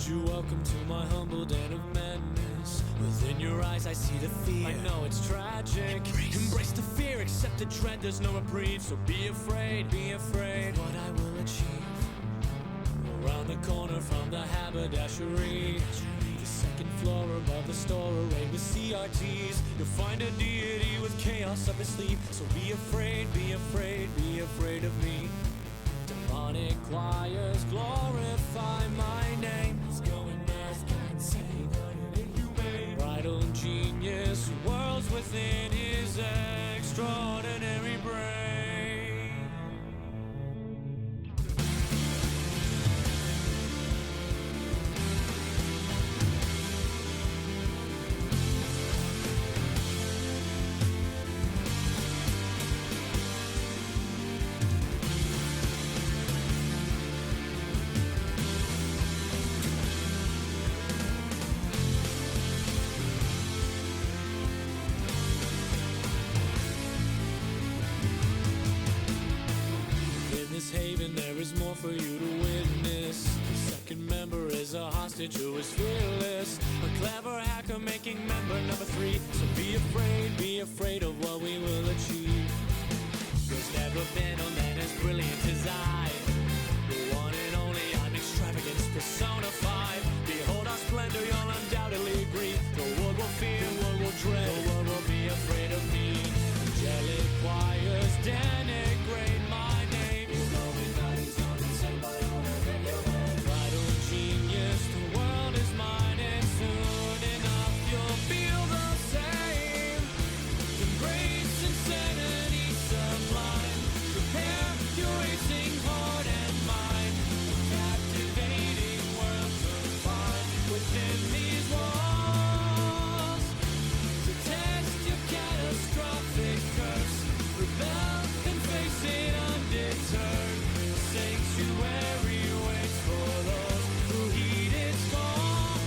bid you welcome to my humble den of madness. Within your eyes I see the fear. I know it's tragic. Embrace the fear, accept the dread, there's no reprieve. So be afraid of what I will achieve. Around the corner from the haberdashery, the second floor above the store arrayed with CRTs. You'll find a deity with chaos up his sleeve. So be afraid of me. Demonic choirs glorify my name. It's going earth, God save the inhumane. Bridal genius whirls within his extraordinary brain. Haven, there is more for you to witness. The second member is a hostage who is fearless, a clever hacker making member number 3. So be afraid of what we will achieve. There's never been a man as brilliant as I, the one and only, I'm extravagance personified. Behold our splendor, you'll undoubtedly agree. The world will fear, the world will dread, the world will be afraid of me. Angelic choirs denigrate my name. Bridal genius, the world is mine, and soon enough you'll feel the same. Embrace insanity sublime. Prepare your racing heart and mind. A captivating world to find within these walls. To test your catastrophic curse, rebel and face it undeterred. Sanctuary waits for those who heed its call.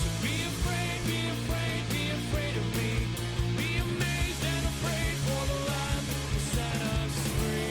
So be afraid of me. Be amazed and afraid, for the Lamb will set us free.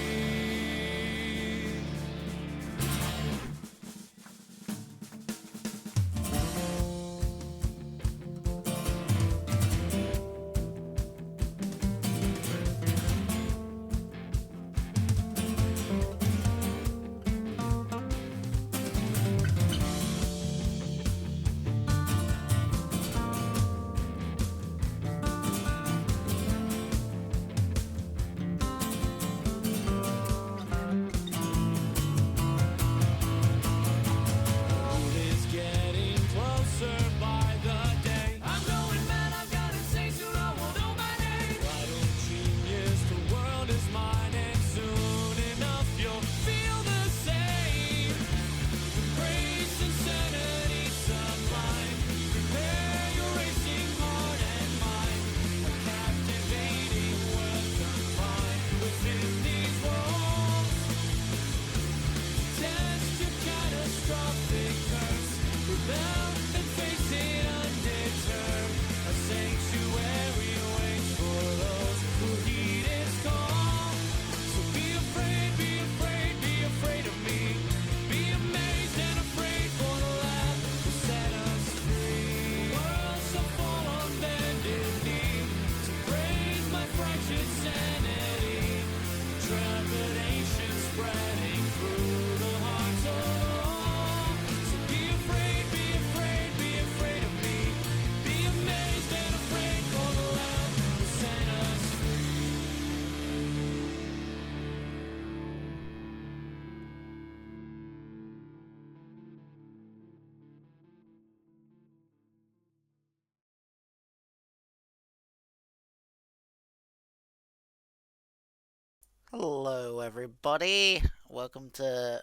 Hello, everybody. Welcome to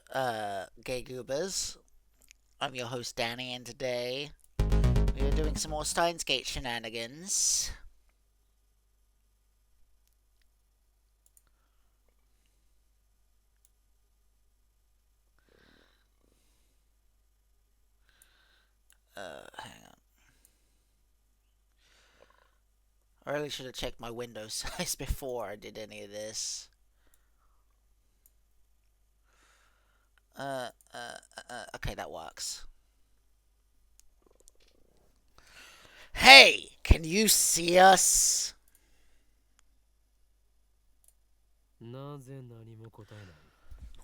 Gay Goobers. I'm your host, Danny, and today we are doing some more Steins shenanigans. Hang on. I really should have checked my window size before I did any of this. Okay, that works. Hey, can you see us? なぜ何も答えない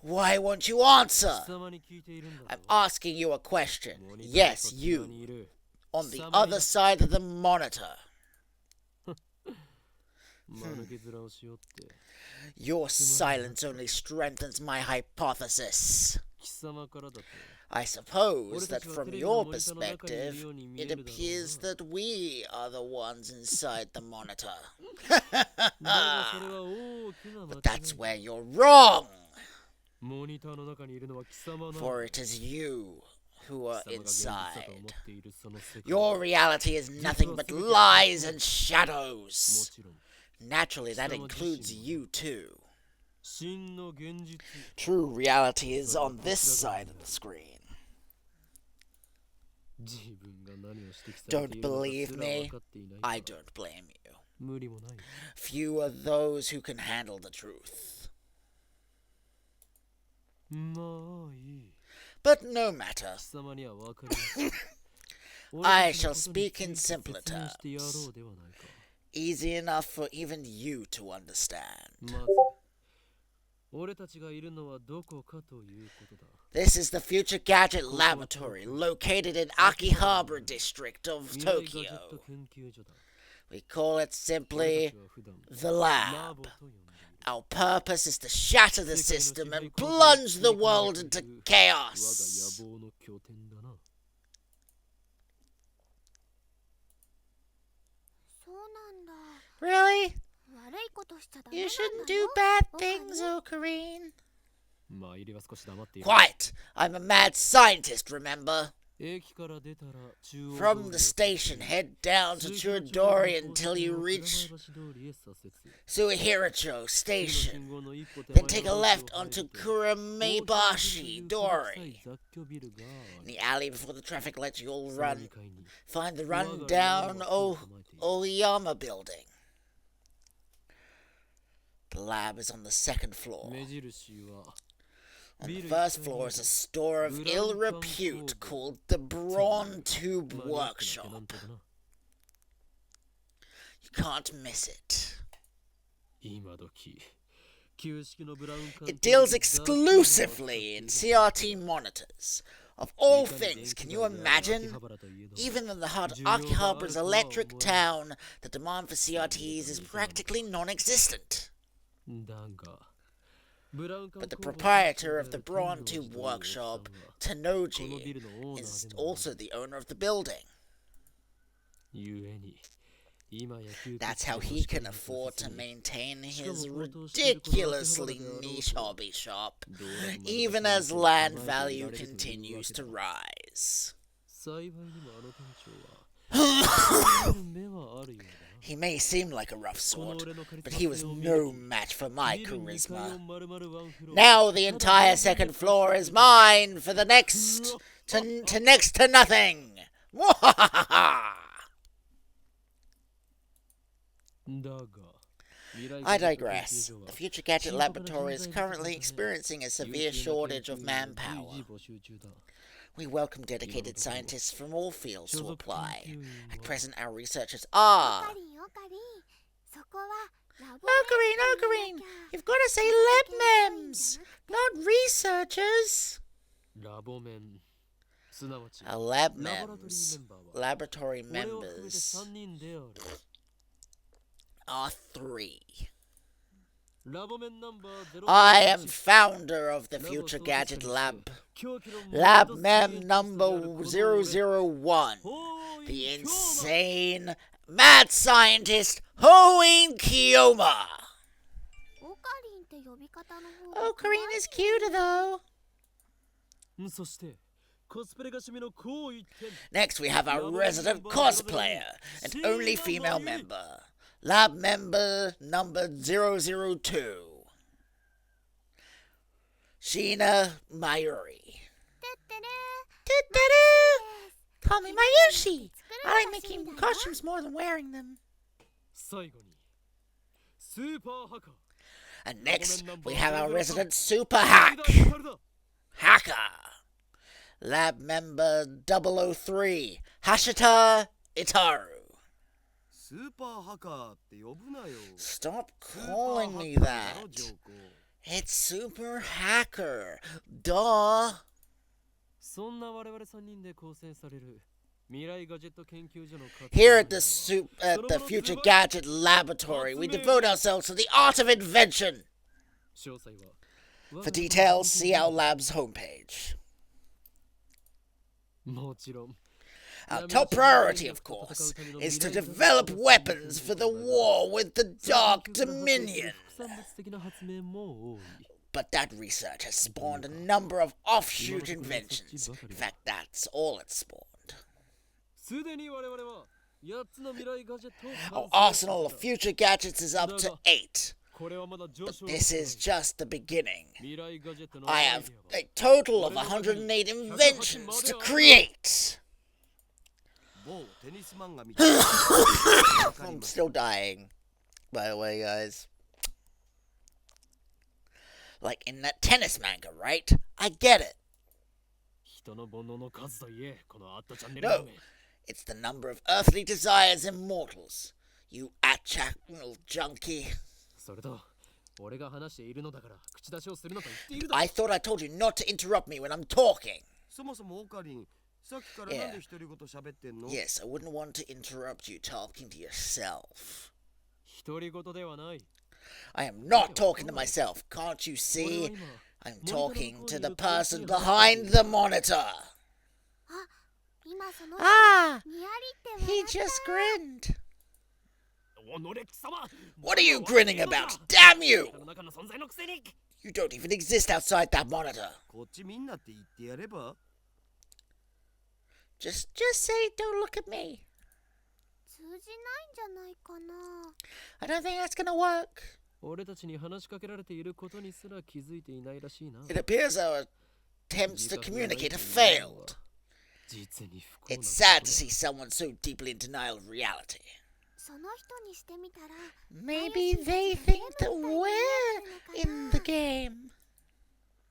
Why won't you answer? 貴様に聞いているんだろ I'm asking you a question. モニターの Yes, そっち側 you. にいる On the other side of the monitor. 間抜け面をしようって Your silence only strengthens my hypothesis. 貴様からだと I suppose that from your perspective, it appears that we are the ones inside the monitor. だがそれは大きな間 But 違 that's い where you're wrong, モニターの中にいるのは貴様なの for it is you who are 貴様が現実だと思 inside. っているその世界 Your reality is nothing but lies and も shadows. ちろん Naturally, that includes you too. 真の現実 True reality is on this side of the screen. 自分が何を指摘されて Don't いるのか believe すら me? 分かっていない I から don't blame you. 無理もない Few are those who can handle the truth. まあいい But no matter. 貴様には分かります I 俺たち shall のことに speak in ついて simpler 説明してやろうではないか Easy enough for even you to understand. まず俺たちがいるのはどこかということだ This is the Future Gadget Laboratory, located in Akihabara district of 未来ガジェッ Tokyo. ト研究所だ We call it 俺 simply たちは普段 the ラ lab. ボと呼んでいる Our purpose is to shatter the system and plunge the world into 我が chaos. 野望の拠点だな Really? 悪いことしちゃダメ You なん shouldn't だ do よ bad わかる things, Ocarine. まあ入りは少し黙っている Quiet! I'm a mad scientist, remember? 駅から出たら中央 From the station, head down to Churodori until you reach 通りへ左折 Suihiracho 信 Station. 号の一歩手 Then 前 take a の left 路地 onto を入って Kuremebashi 大 Dori. きな雑居ビルがあ In る the alley before the traffic lights, you'll その run. 2階に Find the 我が rundown 家を構えている Oyama building. The lab is on the second floor. 目印は On ビ the ル first 1 floor 階 is に a store of ill repute called the Brawn Tube まあリュックのテナン Workshop. トだな You can't miss it. 今時旧式のブラウン管 It deals exclusively in CRT monitors. Of all things, can you imagine? Even in the heart of Akihabara's electric town, the demand for CRTs is practically non-existent. だがブラウン管 But the 工房 proprietor of the の Brawn 天 Tube 領をしている Workshop, おっさんはこのビ Tenoji, ルのオーナ is ーでもある also the owner of the building. ゆえに今や窮屈 That's how とし he か can なさ afford せ to ず maintain しかも his 高騰しているこの秋葉原 ridiculously であろうと niche hobby shop, 道楽まで even 出 as して land 構えてい value られるというわ continues け to だ rise. 幸いにもあの店長は目はあるようだな He may seem like a rough この sort, 俺のカリス but マ he was 性を見 no 抜き match for my ビル2階を charisma. 丸々ワンフロア Now the entire second floor is mine for the next to next to nothing. だが I digress. The Future Gadget Laboratory is currently experiencing a severe shortage of manpower. We welcome dedicated scientists from all fields to apply. At present, our researchers オ are... カリンオカリンそこはラボ Ocarine, Ocarine, you've got to say lab mems, not researchers. ラボメンすなわち Our lab ラボラトリ mems, ーメンバーは laboratory 俺を含めて members 3人である are 3. ラボメンナンバー I am founder of the Future Gadget Lab. Lab Mem number 001. The insane mad scientist Hoin Kiyoma. オカリンって呼び方の方が Ocarina is cuter though. そしてコスプレが趣味の高一点 Next we have our resident cosplayer and only female member. Lab member number 002. Sheena Mayuri. てってね Call me Mayushi. I like making costumes more than wearing them. 最後にスーパーハカ And next, we have our resident super hack, Hacker. Lab member 003, Hashita Itaru. Stop calling me that. It's Super Hacker. Duh. そんな我々3人で構成される未来ガジェット研究所の活動 Here at the Future Gadget Laboratory, we devote ourselves to the art of invention. 詳細は For details, see our lab's homepage. もちろん Our top priority, of course, is to develop weapons for the war with the Dark Dominion. 副産物的な発明も多い But that research has spawned a number of offshoot inventions. In fact, that's all it spawned. すでに我々は8つの未来ガジェットを Our arsenal of future gadgets is up to 8. これはまだ上 But 昇 this is just the beginning. 未来ガジェットの I have a total of 108 inventions to create. I'm still dying, by the way, guys. Like in that tennis manga, right? I get it. 人の煩悩の数といえこのアットチャンネル No, it's the number of earthly desires in mortals. You achaknal junkie. それと俺が話しているのだから口出しをするなと言っているだ I thought I told you not to interrupt me when I'm talking. そもそもオカリン、さっきからなんで独り言喋ってんの？ Yes, I wouldn't want to interrupt you talking to yourself. 独り言ではない I am not talking to myself. Can't you see? I'm talking to the person behind the monitor. 今その Ah, にやりって he 笑っ just grinned. おのれ貴様 What are you grinning about? Damn you! の中の存在のくせに You don't even exist outside that monitor. こっちみんなって言ってやれば？ Just say, don't look at me. 通じないんじゃないかな I don't think that's gonna work. 俺たちに話しかけられていることにすら気づいていないらしいな It appears our attempts to communicate have failed. 実に不幸な It's sad to see someone so deeply in denial of reality. その人にしてみたら Maybe they think that we're in the game.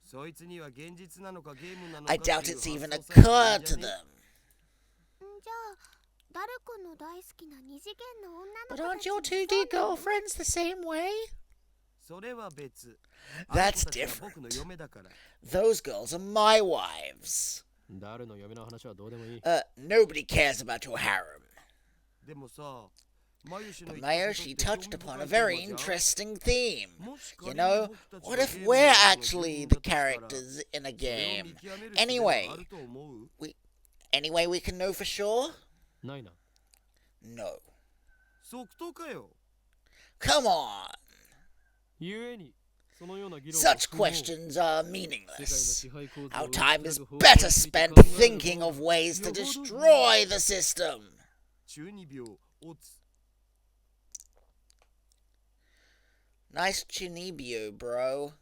そいつには現実なのかゲームなのか I っていう doubt it's even 発想さえない occurred んじ to ゃね？ them. じゃあダル君の大好きな二次元の女の But 子 aren't たち your も 2D girlfriends the same way? それは別。 That's あの子たちは different. 僕の嫁だから。 Those girls are my wives. 誰の嫁の話はどうでもいい Nobody cares about your harem. でもさ、マユシの But 言ったこと Mayoshi って touched 興味 upon a 深い very テーマじゃん。 interesting theme. もし You 仮に know, 僕たち what が if ゲーム we're の中の actually 自 the 分だとしたら、 characters in a それを game? 見極める術が Anyway, あると思う？ any way we can know for sure? ないな No. 即答かよ。 Come on. ゆえにそのような議論を Such 不毛 questions are 世界の meaningless. 支配構造を Our time 打 is ち砕く方法 better について spent 考える thinking 方 of が ways to よほど destroy the system. 中二病、オツ。 Nice chinibio, bro.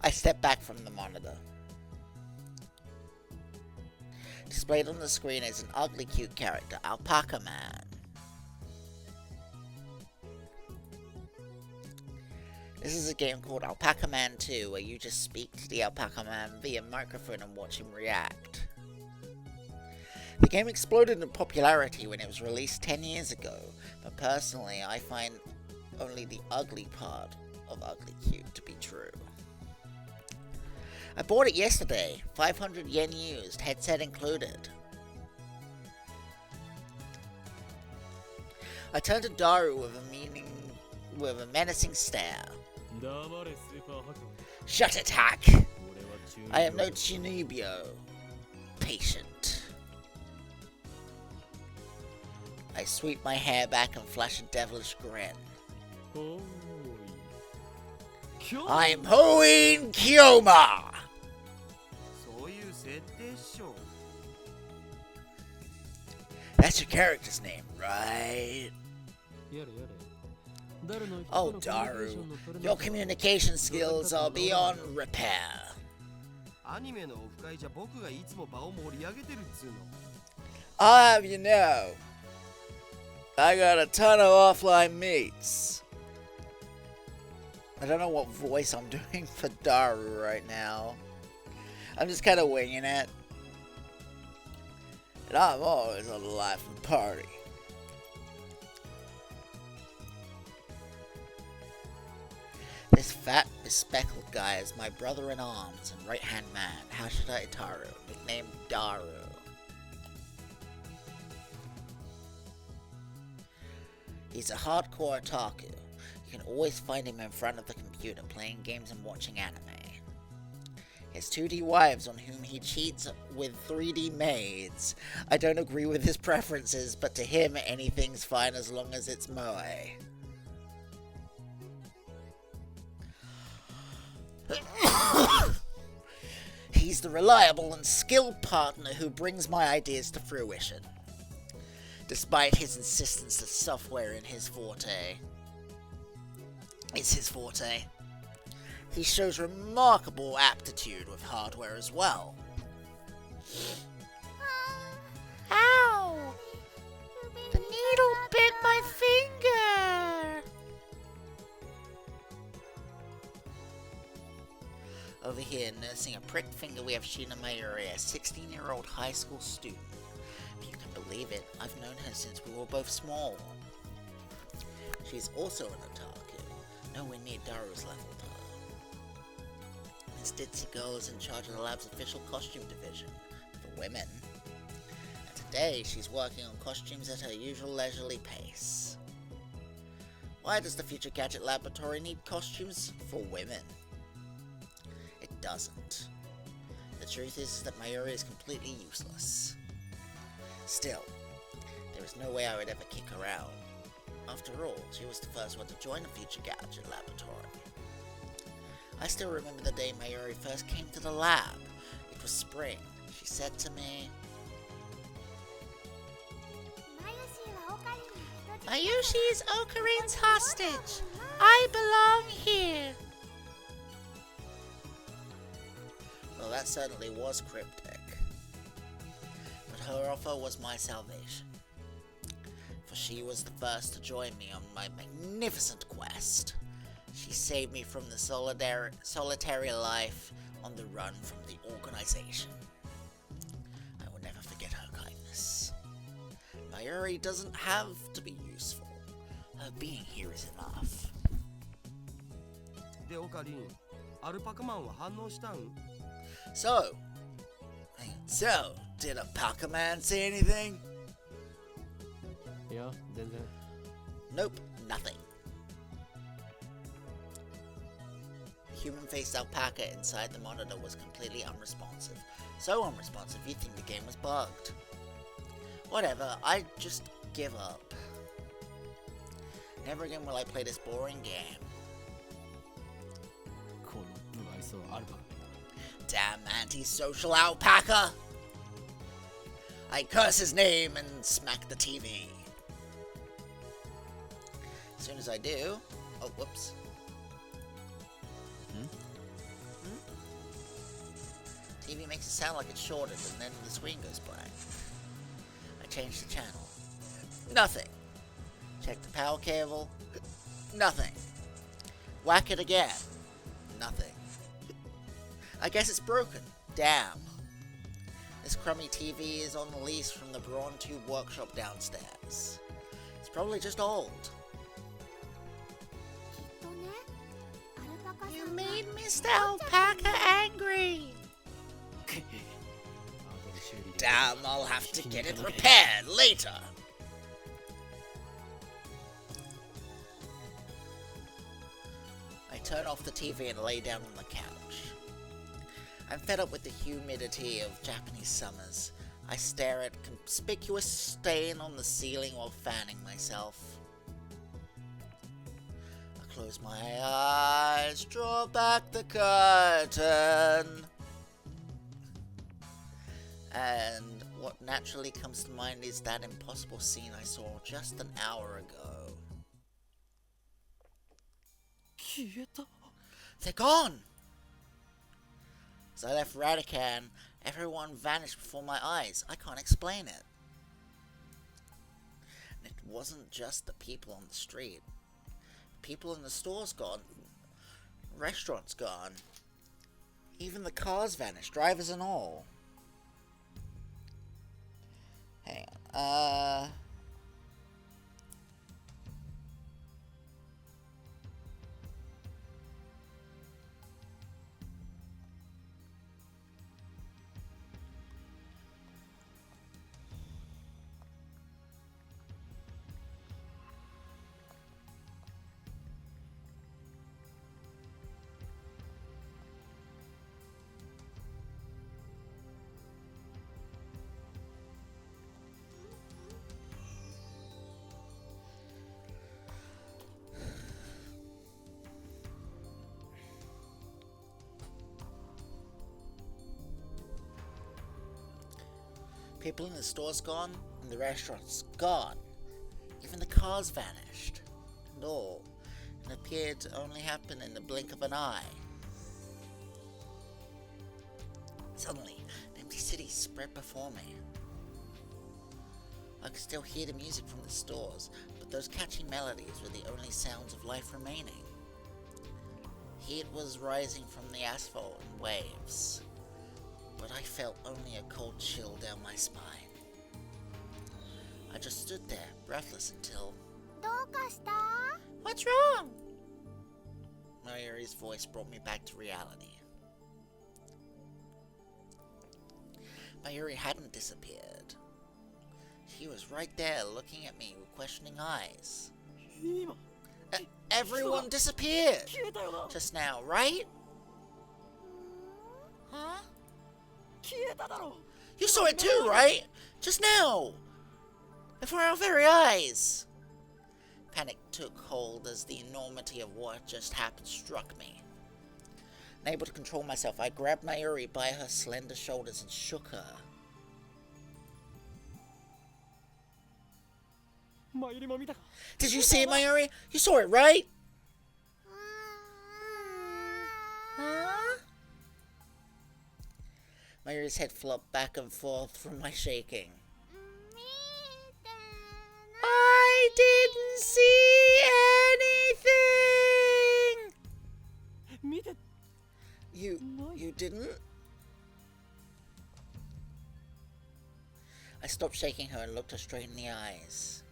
I step back from the monitor. Displayed on the screen is an ugly cute character, Alpaca Man. This is a game called Alpaca Man 2, where you just speak to the Alpaca Man via microphone and watch him react. The game exploded in popularity when it was released 10 years ago, but personally I find only the ugly part of Ugly Cute to be true. I bought it yesterday, 500 yen used, headset included. I turned to Daru with a menacing stare. 黙れスーパーハク Shut it, hack! 俺は中二 I am 病 no chinibio. Patient. I sweep my hair back and flash a devilish grin. おーい今日 I'm Hoin Kyoma! そういう設定っしょ。 That's your character's name, right? やれやれ誰の人 Oh, とのコミュニケー Daru, ションの取れな your さ communication skills are beyond repair. アニメのオフ会じゃ僕がいつも場を盛り上げてるっつうの。 I'll have you know, I got a ton of offline meets. I don't know what voice I'm doing for Daru right now. I'm just kind of winging it. And I'm always on the life of the party. This fat, bespectacled guy is my brother-in-arms and right-hand man, Hashida Itaru, nicknamed Daru. He's a hardcore otaku. You can always find him in front of the computer playing games and watching anime. He has 2D wives on whom he cheats with 3D maids. I don't agree with his preferences, but to him anything's fine as long as it's moe. He's the reliable and skilled partner who brings my ideas to fruition. Despite his insistence that software is his forte, he shows remarkable aptitude with hardware as well. Ow! The needle bit my finger! Over here, nursing a pricked finger, we have Shina Mayuri, a 16-year-old high school student. If you can believe it, I've known her since we were both small. She's also an otaku, nowhere near Daru's level though. Miss Ditzy Girl is in charge of the lab's official costume division, for women. And today, she's working on costumes at her usual leisurely pace. Why does the Future Gadget Laboratory need costumes for women? It doesn't. The truth is that Mayuri is completely useless. Still, there is no way I would ever kick her out. After all, she was the first one to join the Future Gadget Laboratory. I still remember the day Mayuri first came to the lab. It was spring. She said to me, Mayushi is Okarin's hostage. I belong here. Well, that certainly was cryptic. But her offer was my salvation. For she was the first to join me on my magnificent quest. She saved me from the solitary life on the run from the organization. I will never forget her kindness. Mayuri doesn't have to be useful. Her being here is enough. で、オカリン、アルパカマンは反応したん？ So, did Alpaca Man say anything? いや、全然。 Nope, nothing. Human-faced alpaca inside the monitor was completely unresponsive. So unresponsive you'd think the game was bugged. Whatever, I just give up. Never again will I play this boring game. この無愛想アルパカ。 Damn antisocial alpaca! I curse his name and smack the TV. As soon as I do... Oh, whoops. TV makes it sound like it's shorted and then the screen goes blank. I change the channel. Nothing. Check the power cable. Nothing. Whack it again. Nothing. I guess it's broken. Damn. This crummy TV is on the lease from the Brawn Tube workshop downstairs. It's probably just old. You made Mr. Alpaca angry. Damn, I'll have to get it repaired later. I turn off the TV and lay down on the couch. I'm fed up with the humidity of Japanese summers. I stare at a conspicuous stain on the ceiling while fanning myself. I close my eyes, draw back the curtain. And what naturally comes to mind is that impossible scene I saw just an hour ago. They're gone! As I left Radican, everyone vanished before my eyes. I can't explain it. And it wasn't just the people on the street. People in the stores gone. Restaurants gone. Even the cars vanished, drivers and all. Hang on. People in the store's gone, and the restaurant's gone. Even the cars vanished, and all. And appeared to only happen in the blink of an eye. Suddenly, an empty city spread before me. I could still hear the music from the stores, but those catchy melodies were the only sounds of life remaining. Heat was rising from the asphalt in waves, but I felt only a cold chill down my spine. I just stood there, breathless until... どうかした？ What's wrong? Mayuri's voice brought me back to reality. Mayuri hadn't disappeared. She was right there looking at me with questioning eyes. Everyone disappeared! Just now, right? Huh? You saw it too, right? Just now! Before our very eyes! Panic took hold as the enormity of what just happened struck me. Unable to control myself, I grabbed Mayuri by her slender shoulders and shook her. Did you see it, Mayuri? You saw it, right? Huh? Mayuri's head flopped back and forth from my shaking. I didn't see anything! You didn't? I stopped shaking her and looked her straight in the eyes.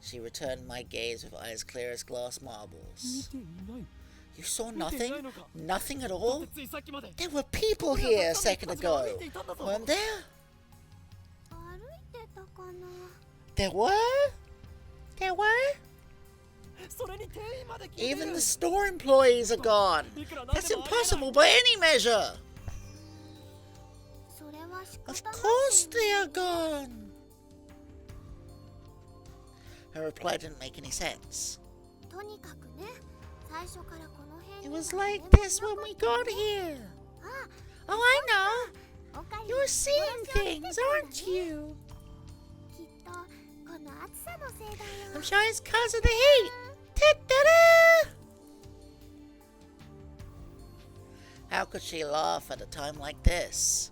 She returned my gaze with eyes clear as glass marbles. You saw nothing? Nothing at all? There were people here a second ago, weren't there? 歩いてたかな？ There were? There were? Even the store employees are gone. That's impossible by any measure. それは仕方 Of ない。 course they are gone. Her reply didn't make any sense. とにかくね、最初からこの辺 It には was like 誰も this いな when か we った got ね。 here. あ、 Oh, I know. おかゆ You're seeing それを見て things, たんだね aren't you? きっとこの暑さのせいだよ。 I'm sure it's because of the heat. Ta-da-da! How could she laugh at a time like this?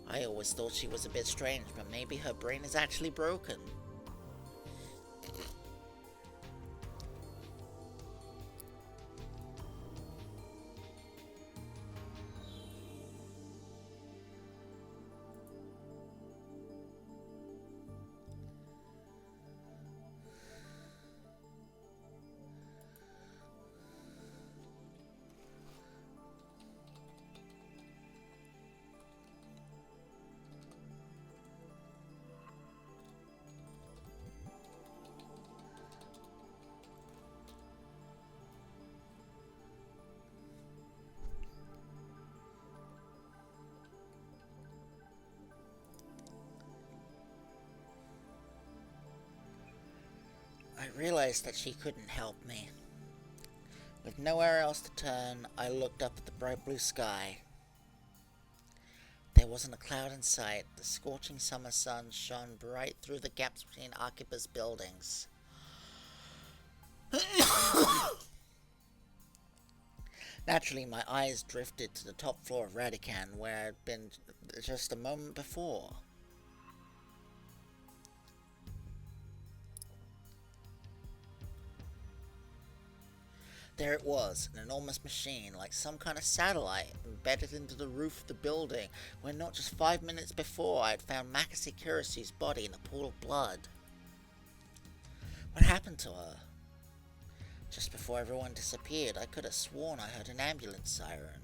I always thought she was a bit strange, but maybe her brain is actually broken. I realized that she couldn't help me. With nowhere else to turn, I looked up at the bright blue sky. There wasn't a cloud in sight. The scorching summer sun shone bright through the gaps between Akiba's buildings. Naturally, my eyes drifted to the top floor of Radican, where I'd been just a moment before. There it was, an enormous machine, like some kind of satellite, embedded into the roof of the building, where not just 5 minutes before I had found Makase Kirisu's body in a pool of blood. What happened to her? Just before everyone disappeared, I could have sworn I heard an ambulance siren.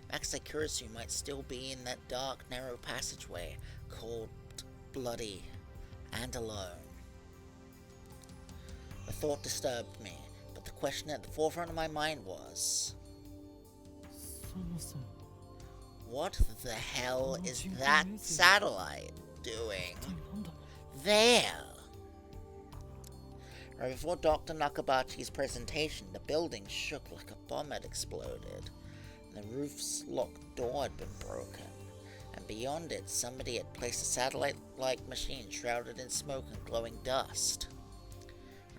Makase Kirisu might still be in that dark, narrow passageway, cold, bloody, and alone. The thought disturbed me, but the question at the forefront of my mind was, what the hell is that satellite doing there? Right before Dr. Nakabachi's presentation, the building shook like a bomb had exploded, and the roof's locked door had been broken, and beyond it somebody had placed a satellite-like machine shrouded in smoke and glowing dust.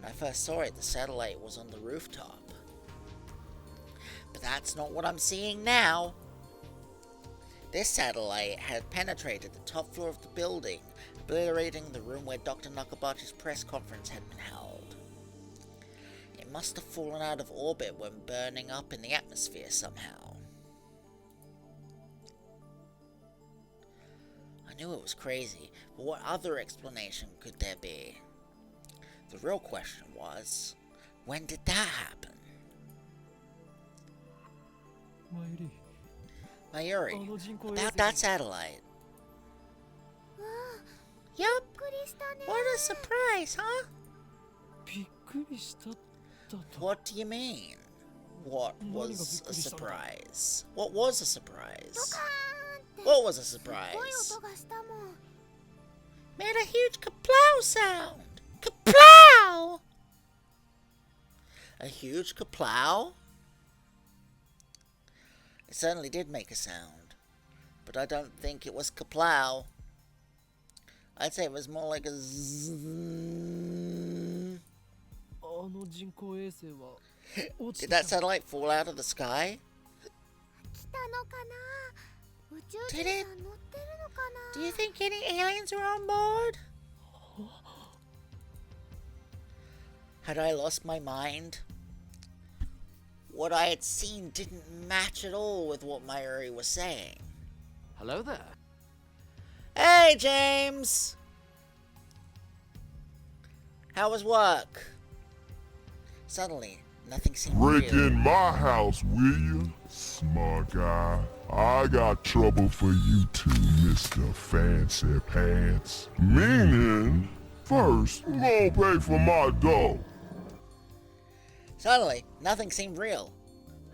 When I first saw it, the satellite was on the rooftop. But that's not what I'm seeing now. This satellite had penetrated the top floor of the building, obliterating the room where Dr. Nakabachi's press conference had been held. It must have fallen out of orbit when burning up in the atmosphere somehow. I knew it was crazy, but what other explanation could there be? The real question was, when did that happen? Mayuri, about that satellite. Yup, what a surprise, huh? What do you mean? What was a surprise? What was a surprise? What was a surprise? Made a huge kaplow sound! Kaplow! A huge kaplow? It certainly did make a sound, but I don't think it was kaplow. I'd say it was more like a zzz. Did that satellite fall out of the sky? Did it? Do you think any aliens were on board? Had I lost my mind? What I had seen didn't match at all with what Mayuri was saying. Hello there. Hey, James! How was work? Suddenly, nothing seemed Break real. in my house, will you? Smart guy. I got trouble for you too, Mr. Fancy Pants. Meaning, first, who gonna pay for my dough? Suddenly, nothing seemed real.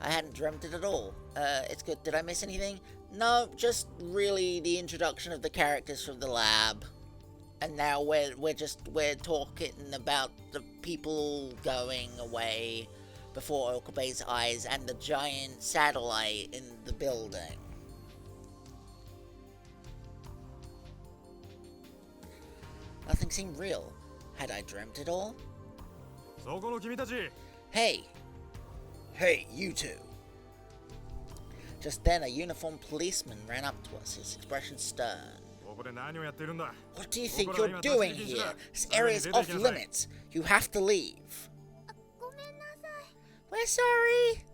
I hadn't dreamt it at all. It's good. Did I miss anything? No, just really the introduction of the characters from the lab. And now we're talking about the people going away before Okabe's eyes and the giant satellite in the building. Nothing seemed real. Had I dreamt it all? Hey! Hey, you two! Just then, a uniformed policeman ran up to us, his expression stern. What do you think you're doing here? This area's off limits. You have to leave. We're sorry.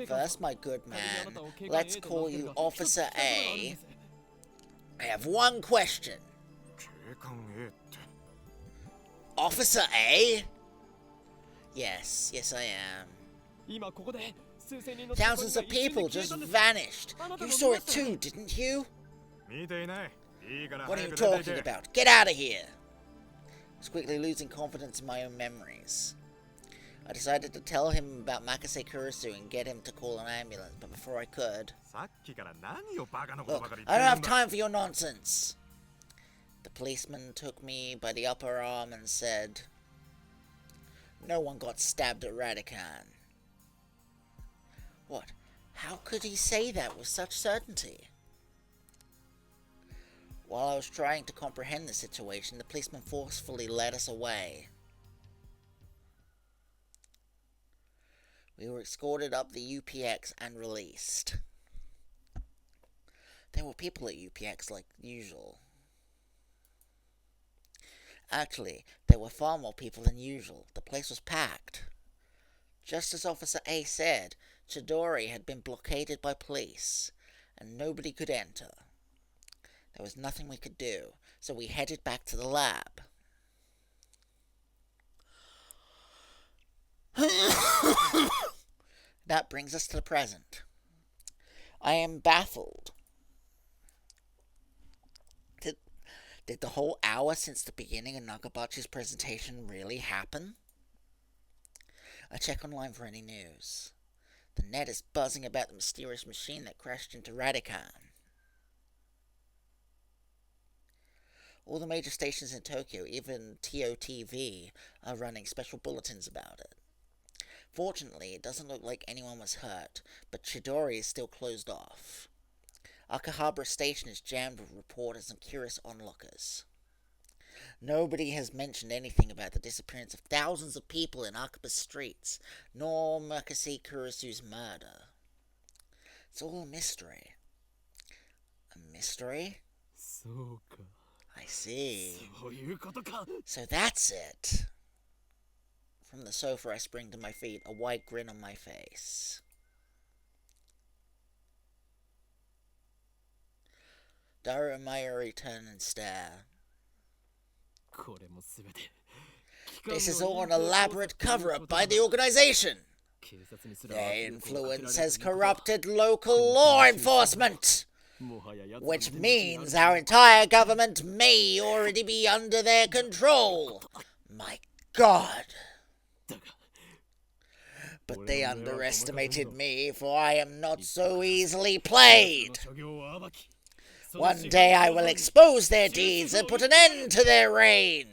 First, my good man, let's call you Officer A. I have one question. Officer A? Yes, I am. Thousands of people just vanished. You saw it too, didn't you? What are you talking about? Get out of here! I was quickly losing confidence in my own memories. I decided to tell him about Makase Kurisu and get him to call an ambulance, but before I could... Look, I don't have time for your nonsense! The policeman took me by the upper arm and said, "No one got stabbed at Radican." What? How could he say that with such certainty? While I was trying to comprehend the situation, the policeman forcefully led us away. We were escorted up the UPX and released. There were people at UPX like usual. Actually, there were far more people than usual. The place was packed. Just as Officer A said, Chidori had been blockaded by police, and nobody could enter. There was nothing we could do, so we headed back to the lab. That brings us to the present. I am baffled. Did the whole hour since the beginning of Nagabachi's presentation really happen? I check online for any news. The net is buzzing about the mysterious machine that crashed into Radican. All the major stations in Tokyo, even TOTV, are running special bulletins about it. Fortunately, it doesn't look like anyone was hurt, but Chidori is still closed off. Akihabara Station is jammed with reporters and curious onlookers. Nobody has mentioned anything about the disappearance of thousands of people in Akiba's streets, nor Murkase Kurisu's murder. It's all a mystery. A mystery? そうか I see. そういうことか So that's it. From the sofa I spring to my feet, a wide grin on my face. Daru and Mayuri turn and stare. これもすべて This is all an elaborate cover-up by the organization. 警察にすら Their influence has corrupted local law enforcement, もはや奴らの which 手の内にあ means る our entire government may already be under their control. My God. だが But they underestimated me, for I am not so easily played. その所業を暴き One day I will expose their deeds and put an end to their reign.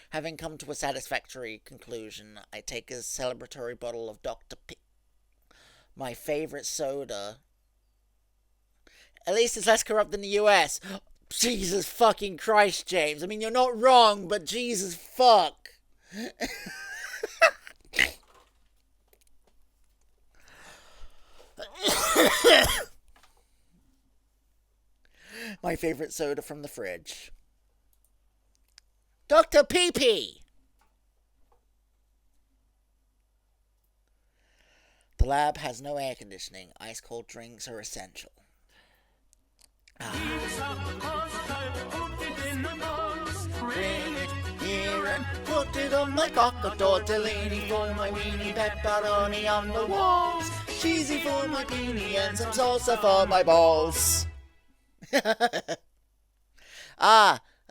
Having come to a satisfactory conclusion, I take a celebratory bottle of Dr. P, my favorite soda. At least it's less corrupt than the US. Jesus fucking Christ, James. I mean, you're not wrong, but Jesus fuck. My favorite soda from the fridge. Dr. Pee-Pee! The lab has no air conditioning. Ice-cold drinks are essential. Bring it here and put it on my cocker tortellini for my weenie pepperoni on the walls. Cheesy for my beanie and some salsa for my balls.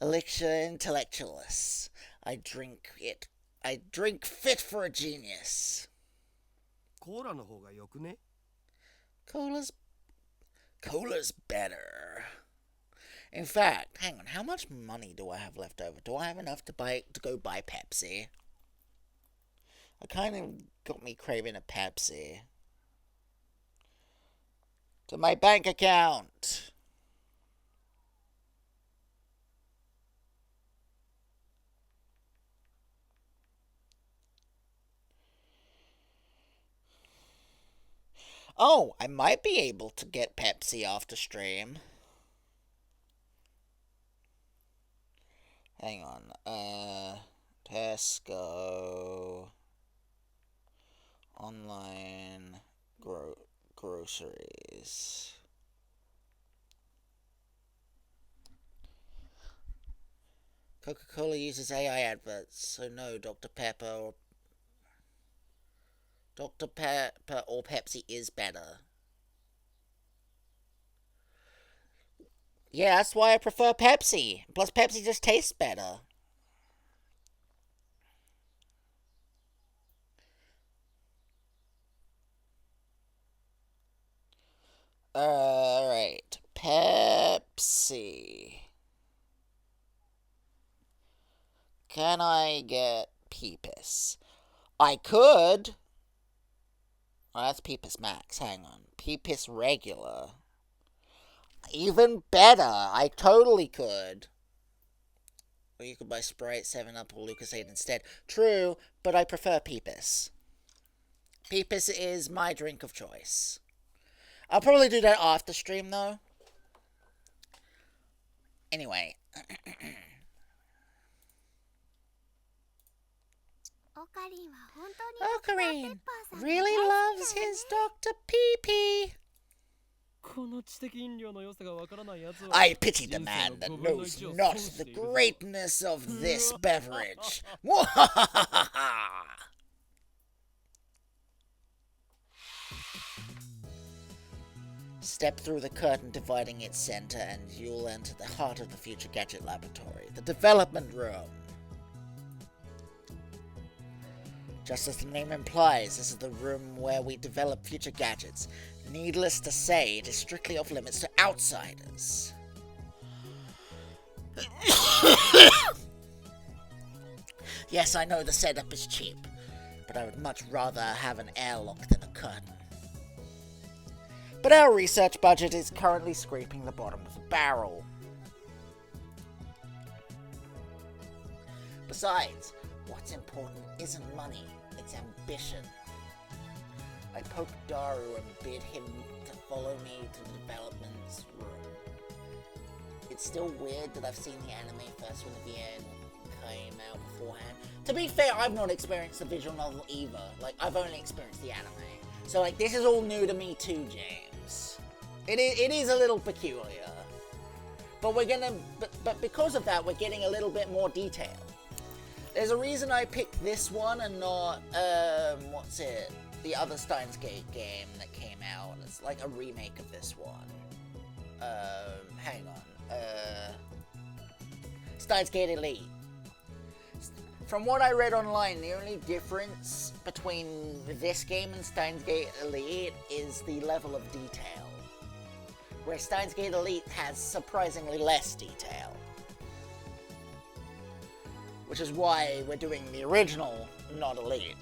Elixir intellectualist. I drink it. I drink fit for a genius. コーラの方がよくね Cola's better. In fact, hang on, how much money do I have left over? Do I have enough to go buy Pepsi? I kind of got me craving a Pepsi. To my bank account. Oh, I might be able to get Pepsi after stream. Hang on. Tesco. Online groceries. Coca-Cola uses AI adverts, so no, Dr. Pepper or Pepsi is better. Yeah, that's why I prefer Pepsi. Plus, Pepsi just tastes better. Alright. Pepsi. Can I get Peepus? I could. Oh, that's Peepus Max. Hang on. Peepus Regular. Even better. I totally could. Or you could buy Sprite, 7-Up, or Lucasade instead. True, but I prefer Peepus. Peepus is my drink of choice. I'll probably do that after stream, though. Anyway. オカリンは本当にドクターペッ Ocarine パーさんが really 大好 loves きなのね his Dr. Pee-Pee. この知的飲料の良さがわからないやつは I pity the man that knows not the greatness of this beverage. Step through the curtain dividing its center and you'll enter the heart of the Future Gadget Laboratory, the development room. Just as the name implies, this is the room where we develop future gadgets. Needless to say, it is strictly off limits to outsiders. Yes, I know the setup is cheap, but I would much rather have an airlock than a curtain. But our research budget is currently scraping the bottom of the barrel. Besides, what's important isn't money, it's ambition. I poked Daru and bid him to follow me to the development's room. It's still weird that I've seen the anime first when the VN came out beforehand. To be fair, I've not experienced the visual novel either. Like, I've only experienced the anime. So, like, this is all new to me too, James. It is a little peculiar. But we're gonna... But because of that, we're getting a little bit more detail. There's a reason I picked this one and not, what's it? The other Steins Gate game that came out. It's like a remake of this one. Hang on. Steins Gate Elite. From what I read online, the only difference between this game and Steins Gate Elite is the level of detail. Where Steins Gate Elite has surprisingly less detail. Which is why we're doing the original, not Elite.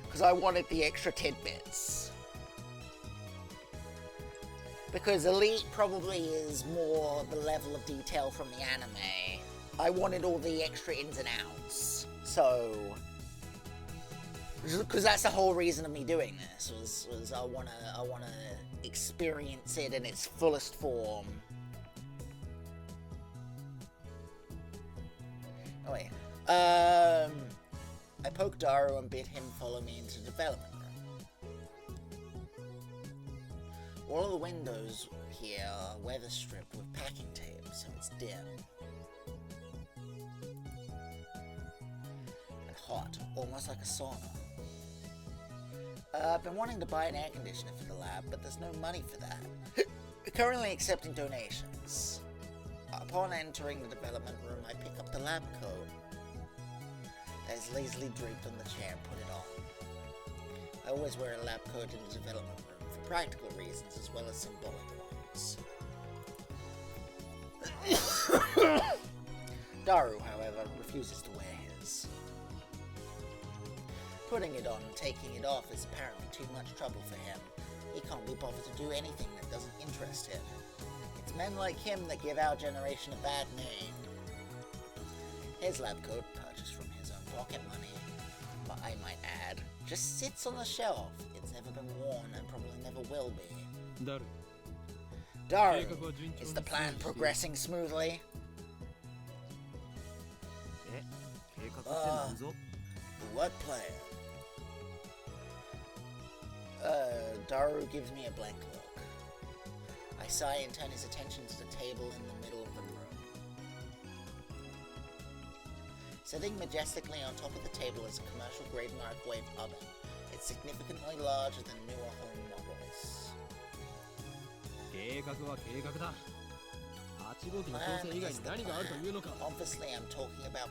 Because I wanted the extra tidbits. Because Elite probably is more the level of detail from the anime. I wanted all the extra ins and outs. So... Because that's the whole reason of me doing this, was I wanna experience it in its fullest form. Oh wait. I poked Daru and bid him follow me into the development room. All of the windows here are weather stripped with packing tape, so it's dim. And hot, almost like a sauna. I've been wanting to buy an air conditioner for the lab, but there's no money for that. We're currently accepting donations. Upon entering the development room, I pick up the lab coat that is lazily draped on the chair and put it on. I always wear a lab coat in the development room for practical reasons as well as symbolic ones. Daru, however, refuses to wear his. Putting it on and taking it off is apparently too much trouble for him. He can't be bothered to do anything that doesn't interest him. It's men like him that give our generation a bad name. His lab coat, purchased from his own pocket money, but I might add, just sits on the shelf. It's never been worn and probably never will be. Daru, is the plan progressing smoothly? What plan? Daru gives me a blank look. I sigh and turn his attention to the table in the middle of the room. Sitting majestically on top of the table is a commercial-grade microwave oven. It's significantly larger than newer home models. Obviously, I'm talking about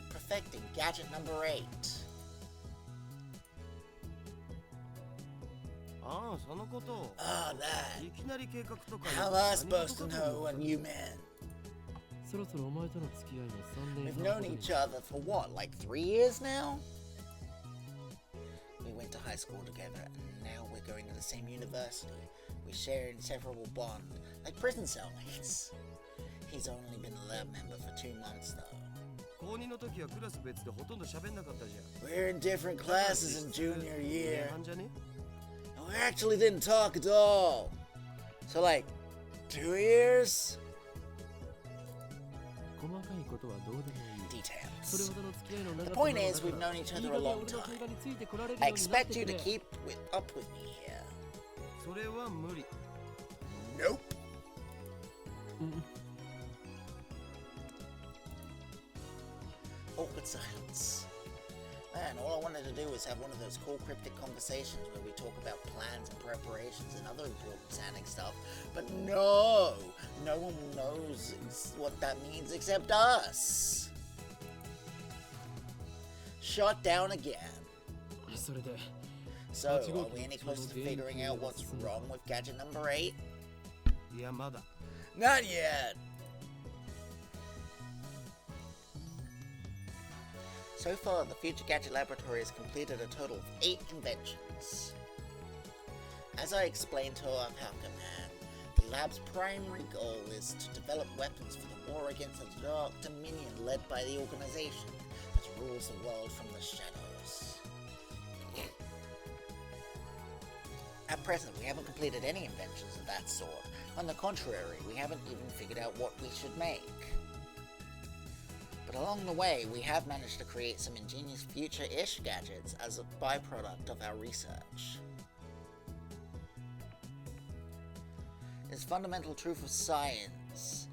perfecting gadget number 8. Ah, that. How am I supposed to know when you meant? We've known each other for what, like 3 years now? We went to high school together, and now we're going to the same university. We share an inseparable bond, like prison cellmates. He's only been a lab member for 2 months, though. We're in different classes in junior year. We actually didn't talk at all. So, like, 2 years? Details. friends. The point is, we've known each other a long time. I expect you to keep up with me here. それは無理。 Nope. Awkward silence. Man, all I wanted to do was have one of those cool cryptic conversations where we talk about plans and preparations and other important sounding stuff. But no one knows what that means except us. Shut down again. それで So, are we any closer to figuring out what's wrong with gadget number 8? いやまだ。 Not yet. So far, the Future Gadget Laboratory has completed a total of 8 inventions. As I explained to our power command, the lab's primary goal is to develop weapons for the war against the Dark Dominion led by the organization that rules the world from the shadows. At present, we haven't completed any inventions of that sort. On the contrary, we haven't even figured out what we should make. But along the way, we have managed to create some ingenious future-ish gadgets as a byproduct of our research. It's a fundamental truth of science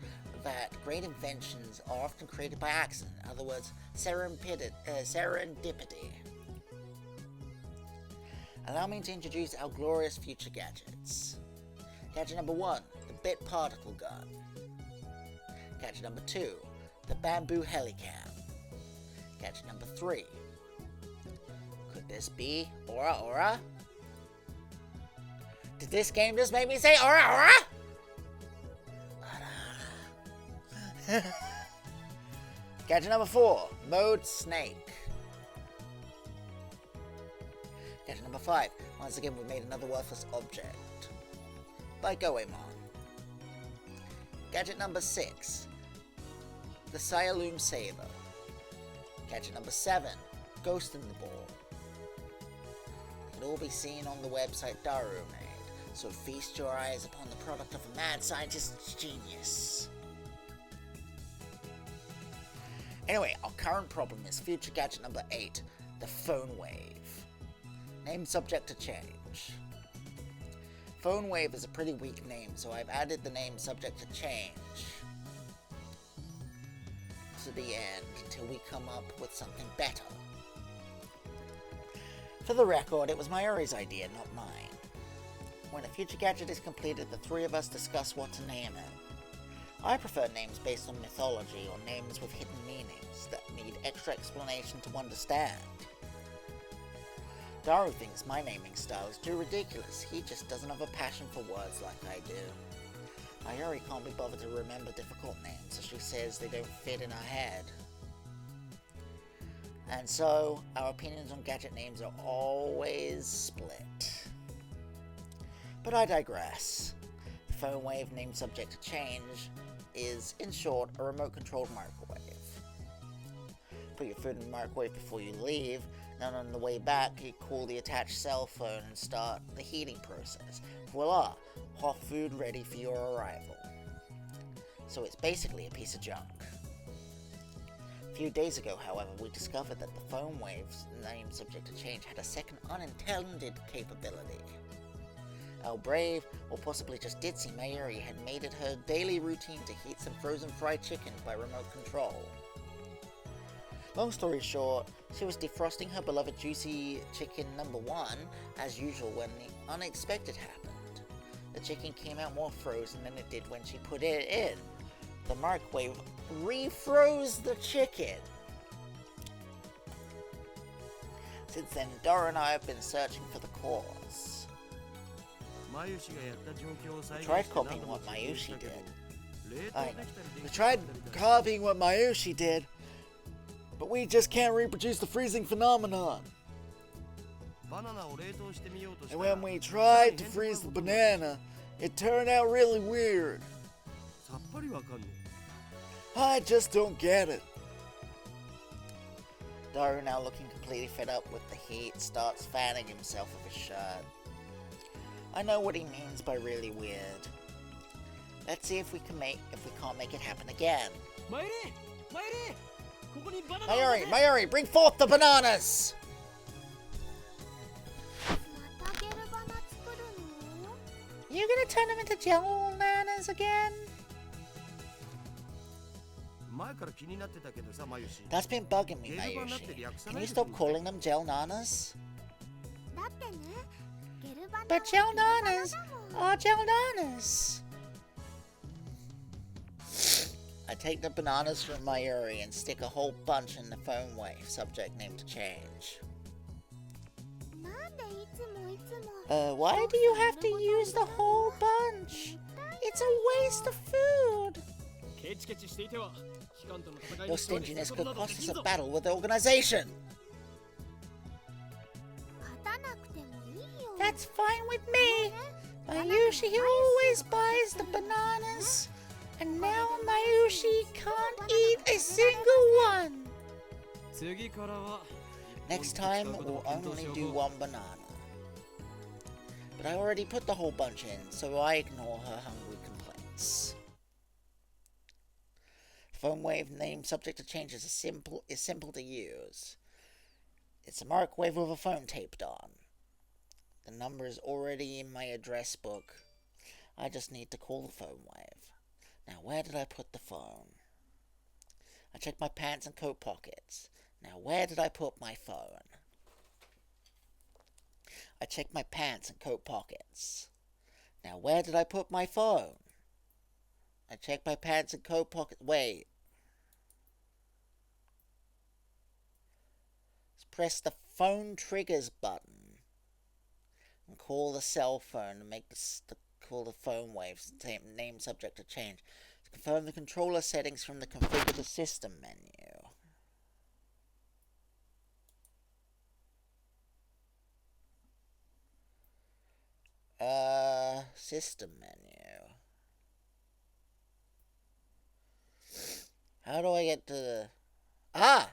that great inventions are often created by accident, in other words, serendipity. Allow me to introduce our glorious future gadgets. Gadget number 1, the Bit Particle Gun. Gadget number 2, the Bamboo Helicam. Gadget number 3. Could this be Aura Aura? Did this game just make me say Aura Aura? Gadget number 4, Mode Snake. Gadget number 5, once again we made another worthless object. By Goemon. Gadget number 6, the Sialoom Saber. Gadget number 7, Ghost in the Ball. It can all be seen on the website Daru made, so feast your eyes upon the product of a mad scientist's genius. Anyway, our current problem is future gadget number 8, the Phone Wave. Name subject to change. Phone Wave is a pretty weak name, so I've added the name subject to change to the end until we come up with something better. For the record, it was Mayuri's idea, not mine. When a future gadget is completed, the three of us discuss what to name it. I prefer names based on mythology or names with hidden meanings that need extra explanation to understand. Daru thinks my naming style is too ridiculous. He just doesn't have a passion for words like I do. Mayuri can't be bothered to remember difficult names, so she says they don't fit in her head. And so, our opinions on gadget names are always split. But I digress. The Phone Wave, name subject to change, is, in short, a remote-controlled microwave. Put your food in the microwave before you leave, and on the way back, you call the attached cell phone and start the heating process. Voila! Hot food ready for your arrival. So it's basically a piece of junk. A few days ago, however, we discovered that the Phone Wave's name subject to change had a second unintended capability. Our brave, or possibly just ditzy Mayuri had made it her daily routine to heat some frozen fried chicken by remote control. Long story short, she was defrosting her beloved juicy chicken number 1, as usual, when the unexpected happened. The chicken came out more frozen than it did when she put it in. The microwave refroze the chicken. Since then, Dora and I have been searching for the cause. We tried copying what Mayushi did. I know. We tried copying what Mayushi did, but we just can't reproduce the freezing phenomenon. And when we tried to freeze the banana, it turned out really weird. I just don't get it. Daru, now looking completely fed up with the heat, starts fanning himself with his shirt. I know what he means by really weird. Let's see if we can't make it happen again. Mayuri! Mayuri, bring forth the bananas! またゲルバナ作るの？ You gonna turn them into gel bananas again? 前から気になってたけどさ、マユシ。 That's been bugging me, ゲルバナって略 Mayushi. さ Can な you いで stop calling them gel nanas? だってね、ゲルバナ But は gel ゲルバナ nanas だもん。 are gel nanas. I take the bananas from Mayuri and stick a whole bunch in the phone wave. Subject name to change. なんでいつもいつも。 Why do you have to use the whole bunch? It's a waste of food. ケチケチしていては機関との戦い Your に勝利す stinginess ること could など cost でき us ん a ぞ。 battle with the organization. 勝たなくてもいいよ。 That's fine with me. Mayushi always buys the bananas. And now Mayushi can't eat a single one. 次からは Next time, we'll only do one banana. But I already put the whole bunch in, so I ignore her hungry complaints. Phone wave name subject to change is simple to use. It's a microwave with a phone taped on. The number is already in my address book. I just need to call the phone wave. Now, where did I put the phone? I checked my pants and coat pockets. Now, where did I put my phone? I checked my pants and coat pockets. Now, where did I put my phone? I checked my pants and coat pockets. Wait. Let's press the phone triggers button and call the cell phone to make call the phone waves name subject to change. To confirm the controller settings from the configure the system menu. System menu. How do I get to the... Ah!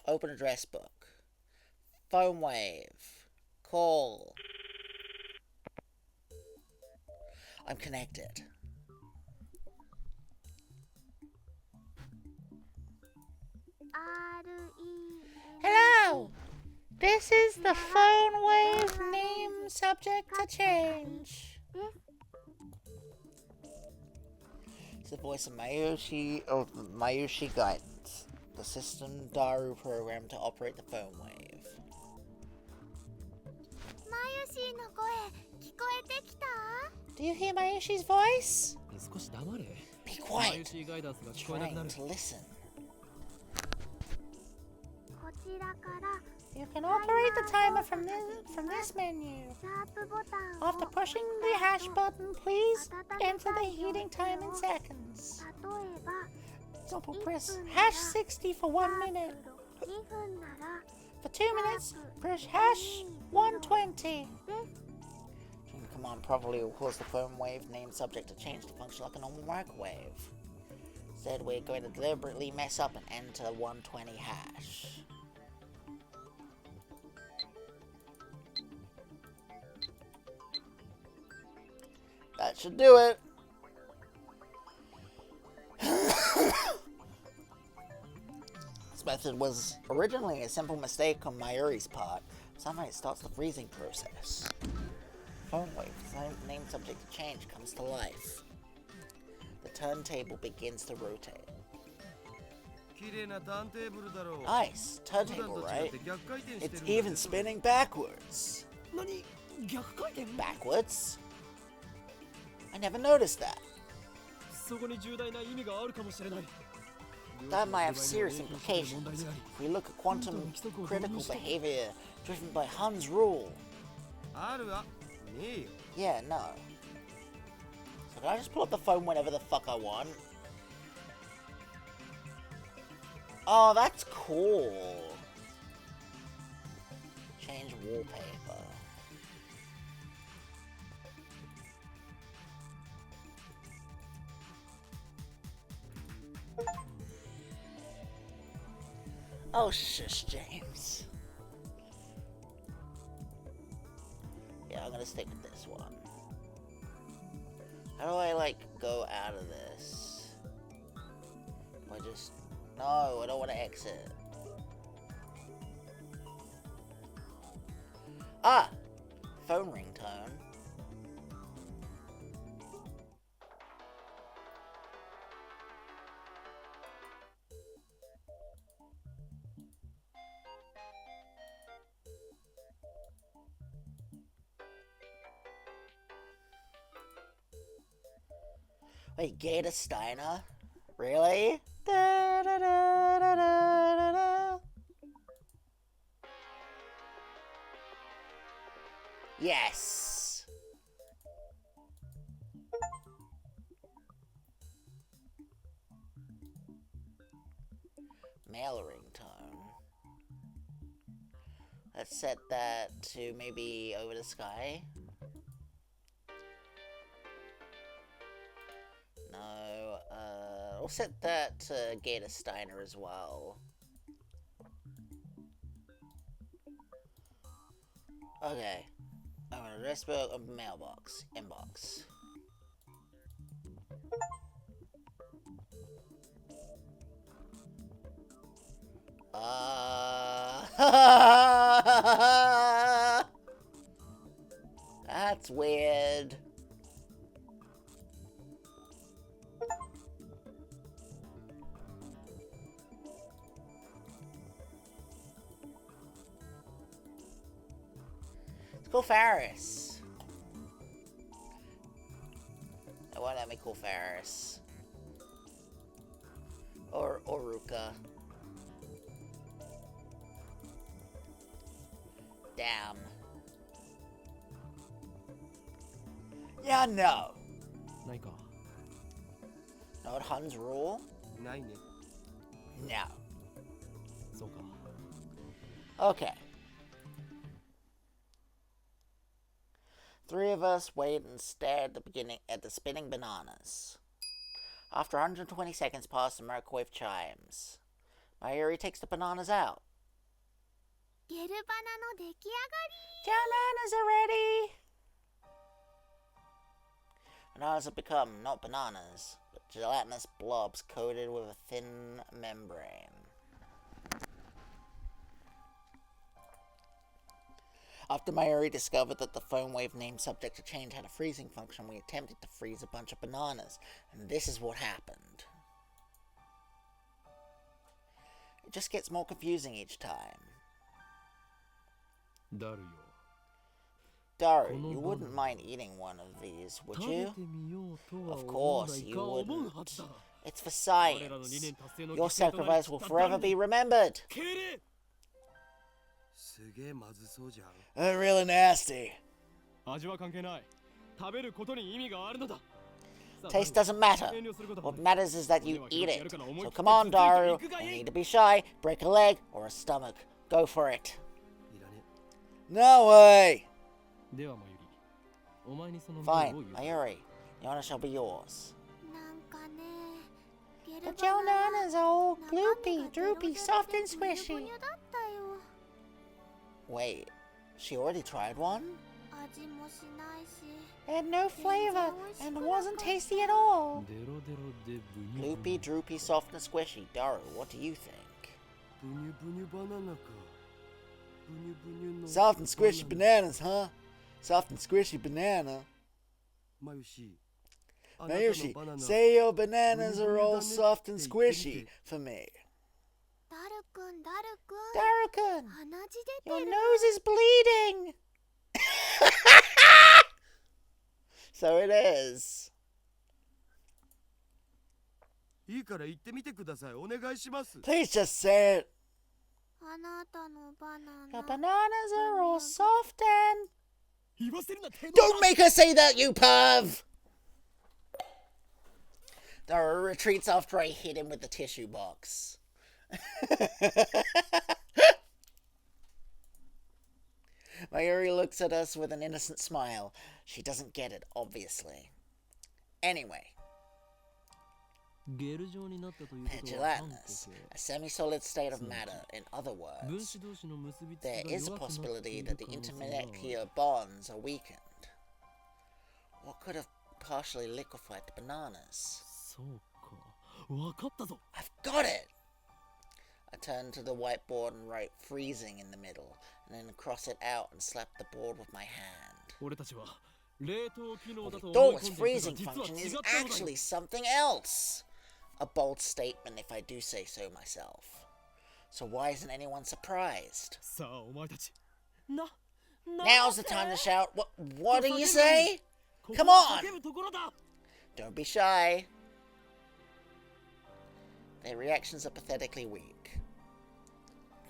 Open address book. Phone wave. Call. I'm connected. Hello! This is the phone wave name subject to change. It's the voice of Mayushi Guidance, the system Daru program to operate the phone wave. マユシーの声聞こえてきた？ Do you hear Mayushi's voice? 少し黙れ。 Be マユ quiet. シーガイダンスが聞こえなくな Trying る。 to listen. こちらから You can operate the timer from this menu. シャープボタンを After pushing the hash button, please enter the heating time in seconds. 例えば Double press hash 60 for 1 minute. 2分なら For 2 minutes, press hash 120. です。 The command probably will cause the phone wave name subject to change to function like a normal microwave. Instead, we're going to deliberately mess up and enter 120 hash. That should do it. This method was originally a simple mistake on Mayuri's part. Somehow it starts the freezing process. Phone wave name subject to change comes to life. The turntable begins to rotate. 綺麗なターンテーブルだろう。 Nice, 普段 turntable, と違っ right? て逆回転してる It's んだ even spinning backwards. 何？逆回転？ Backwards? I never noticed that. そこに重大な意味があるかもしれない。 That might have serious implications. If we look at quantum critical behavior driven by Hun's rule. あるわ。ねえよ。 Yeah, no. So can I just pull up the phone whenever the fuck I want? Oh, that's cool. Change wallpaper. Oh, shush, James. Yeah, I'm gonna stick with this one. How do I, like, go out of this? Do I just... No, I don't want to exit. Ah! Phone ringtone. Wait, Gator Steiner? Really? Da, da, da, da, da, da. Yes! Mail ringtone. Let's set that to maybe Over the Sky. No, we'll set that to Gator Steiner as well. Okay. I'm gonna address book of mailbox. Inbox. That's weird. Let's call Ferris. It won't let me call Ferris. Or Ruka. Damn. Yeah, no. Not Hun's rule? ないね。 No. そうか。 Okay. Three of us wait and stare at the spinning bananas. After 120 seconds pass, the microwave chimes. Mayuri takes the bananas out. ゲルバナの出来上がり。 Bananas are ready! Bananas have become not bananas, but gelatinous blobs coated with a thin membrane. After Mayuri discovered that the phone wave named subject to change had a freezing function, we attempted to freeze a bunch of bananas, and this is what happened. It just gets more confusing each time. だるよ。 Daru, you wouldn't mind eating one of these, would 食べ you? てみようとは Of 思わな course い you か思う wouldn't. はずだ。 It's for 我らの理念 science. 達成の Your 犠牲となる sacrifice will forever be remembered. 敬礼。すげえまずそうじゃん。 Really nasty. 味は関係ない。食べることに意味があるのだ。 Taste doesn't matter. 遠慮することは What ない。 matters is that you eat it. So come on, Daru. No need to be shy. Break a leg or a stomach. Go for it. いらね。 No way. ではマユリ、お前にその Fine, を言う。 Mayuri. The honor shall be yours. なんかね、ゲル But バ your ナ nanas are all 中身 gloopy, がゼロ droopy, ゼ soft ロ and でブニュ squishy. ブニュだったよ。 Wait, she already tried one? 味もしないし。 It had no flavor and wasn't tasty at all. デロデロでブニュブ Gloopy, ニュ。 droopy, soft and squishy. Daru, what do you think? ブニュブニュバナナか。ブニュブニュの。 Soft and squishy bananas, huh? Soft and squishy banana. マユシ。あなたの Mayushi, バナナ。 say your bananas are all soft and squishy for me. ダルくん、ダルくん。 Daru-kun, 鼻血出 your てる。 nose is bleeding. So it is. いいから言ってみてください。お願いします。 Please just say it. あなたのバナ Your ナ。 bananas are all soft and... 言わせるな、手の。 Don't make her say that, you perv! Daru retreats after I hit him with the tissue box. Mayuri looks at us with an innocent smile. She doesn't get it, obviously. Anyway, ゲル状になったという they're ことは韓 gelatinous, 国 a semi-solid state of matter. In other 分 words, 子同士の結びつき there が is a 弱くなってい possibility る that the 可能性がある。 intermolecular bonds are weakened. What could have partially liquefied the bananas. そうか。わかったぞ。 I've got it! I turned to the whiteboard and wrote freezing in the middle, and then cross it out and slap the board with my hand. 俺たちは冷凍機能 What だ we と思い thought 込 was んでいた freezing が実は function 違 is ったのだ actually よ。 something else. A bold statement if I do say so myself. So why isn't anyone surprised? さあお前たち。Now's the time to shout. What do you say? Come on! 叫ぶところだ。 Don't be shy. Their reactions are pathetically weak.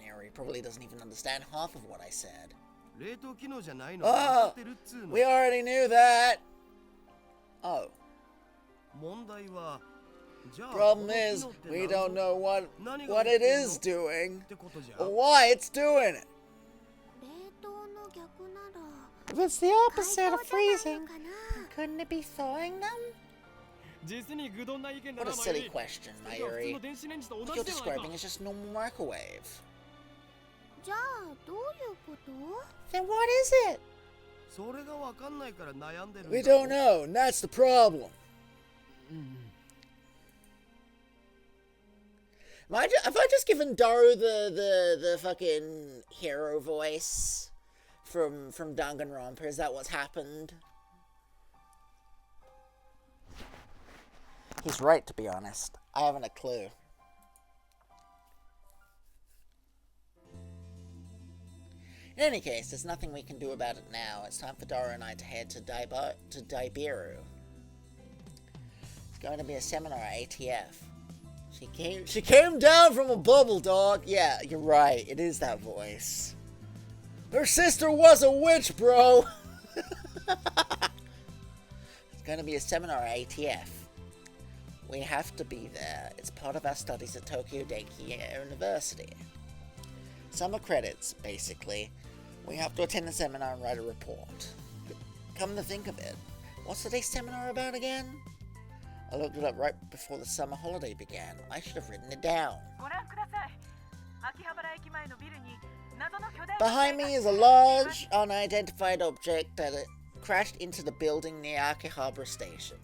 Mary probably doesn't even understand half of what I said. 冷凍機能じゃないの分かってるっつうの。 We already knew that. Oh. 問題はじゃあ Problem is, この機能って we 何ぞ don't know what 何が it 起きてんの is doing ってことじゃ or why it's doing it. 冷凍の逆なら If it's the 解 opposite 凍 of じゃない freezing, のかな。 couldn't it be thawing them? 実に愚鈍な意見だ What な a マ silly ユリ。 question, それが普通 Mayuri. の電子レンジと同 What じ you're ではないか describing。is just normal microwave. じゃあどういうこと？ Then what is it? それが分かんないから悩んでるんだ We don't know, and that's the problem. Have I just given Daru the fucking hero voice from Danganronpa? Is that what's happened? He's right, to be honest. I haven't a clue. In any case, there's nothing we can do about it now. It's time for Daru and I to head to Daibiru. It's going to be a seminar at ATF. She came down from a bubble, dog. Yeah, you're right. It is that voice. Her sister was a witch, bro. It's going to be a seminar at ATF. We have to be there. It's part of our studies at Tokyo Denki University. Summer credits, basically. We have to attend the seminar and write a report. Come to think of it, what's today's seminar about again? I looked it up right before the summer holiday began. I should have written it down. Behind me is a large, unidentified object that crashed into the building near Akihabara Station.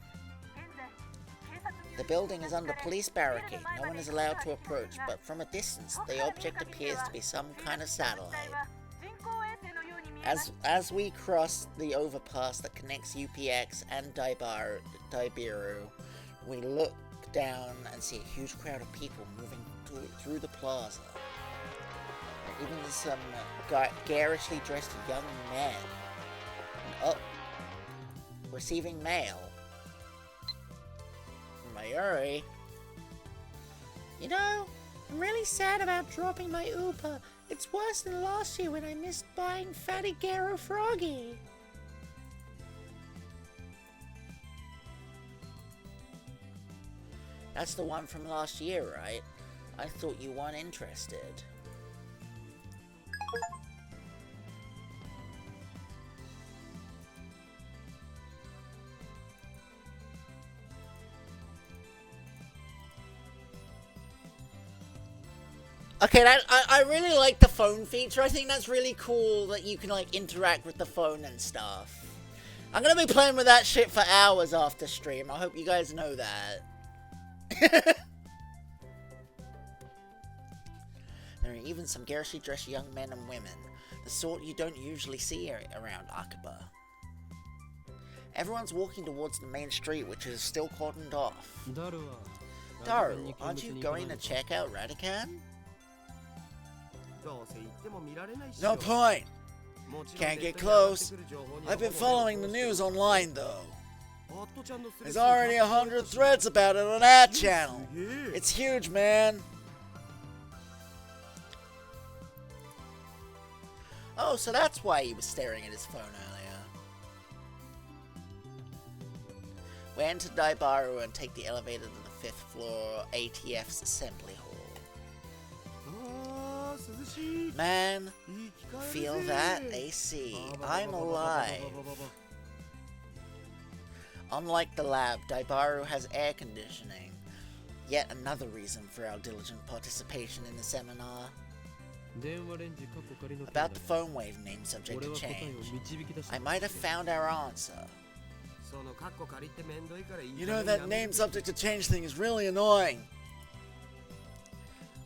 The building is under police barricade. No one is allowed to approach, but from a distance, the object appears to be some kind of satellite. As we cross the overpass that connects UPX and Daibiru, we look down and see a huge crowd of people moving through the plaza. And even some garishly dressed young men. And receiving mail. Mayuri. You know, I'm really sad about dropping my Uber. It's worse than last year when I missed buying Fatty Garo Froggy. That's the one from last year, right? I thought you weren't interested. Okay, I really like the phone feature. I think that's really cool that you can, like, interact with the phone and stuff. I'm gonna be playing with that shit for hours after stream. I hope you guys know that. There are even some garishly dressed young men and women, the sort you don't usually see around Akiba. Everyone's walking towards the main street, which is still cordoned off. Daru, aren't you going to check out Radican? No point. Can't get close. I've been following the news online though. There's already 100 threads about it on that channel. It's huge, man. Oh, so that's why he was staring at his phone earlier. We enter Daibiru and take the elevator to the 5th floor ATF's assembly hall. Man, feel that AC. I'm alive. Unlike the lab, Daibiru has air conditioning. Yet another reason for our diligent participation in the seminar. About the phone wave name subject to change. I might have found our answer. You know, that name subject to change thing is really annoying.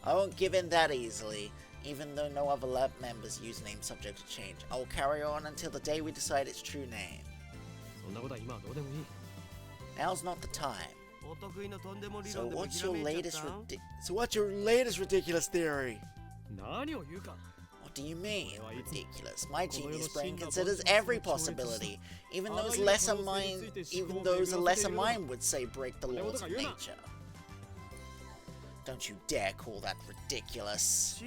I won't give in that easily, even though no other lab members use name subject to change. I will carry on until the day we decide its true name. Now's not the time. So what's your latest ridiculous theory? What do you mean, ridiculous? My genius brain considers every possibility, even those a lesser mind would say break the laws of nature. Don't you dare call that ridiculous.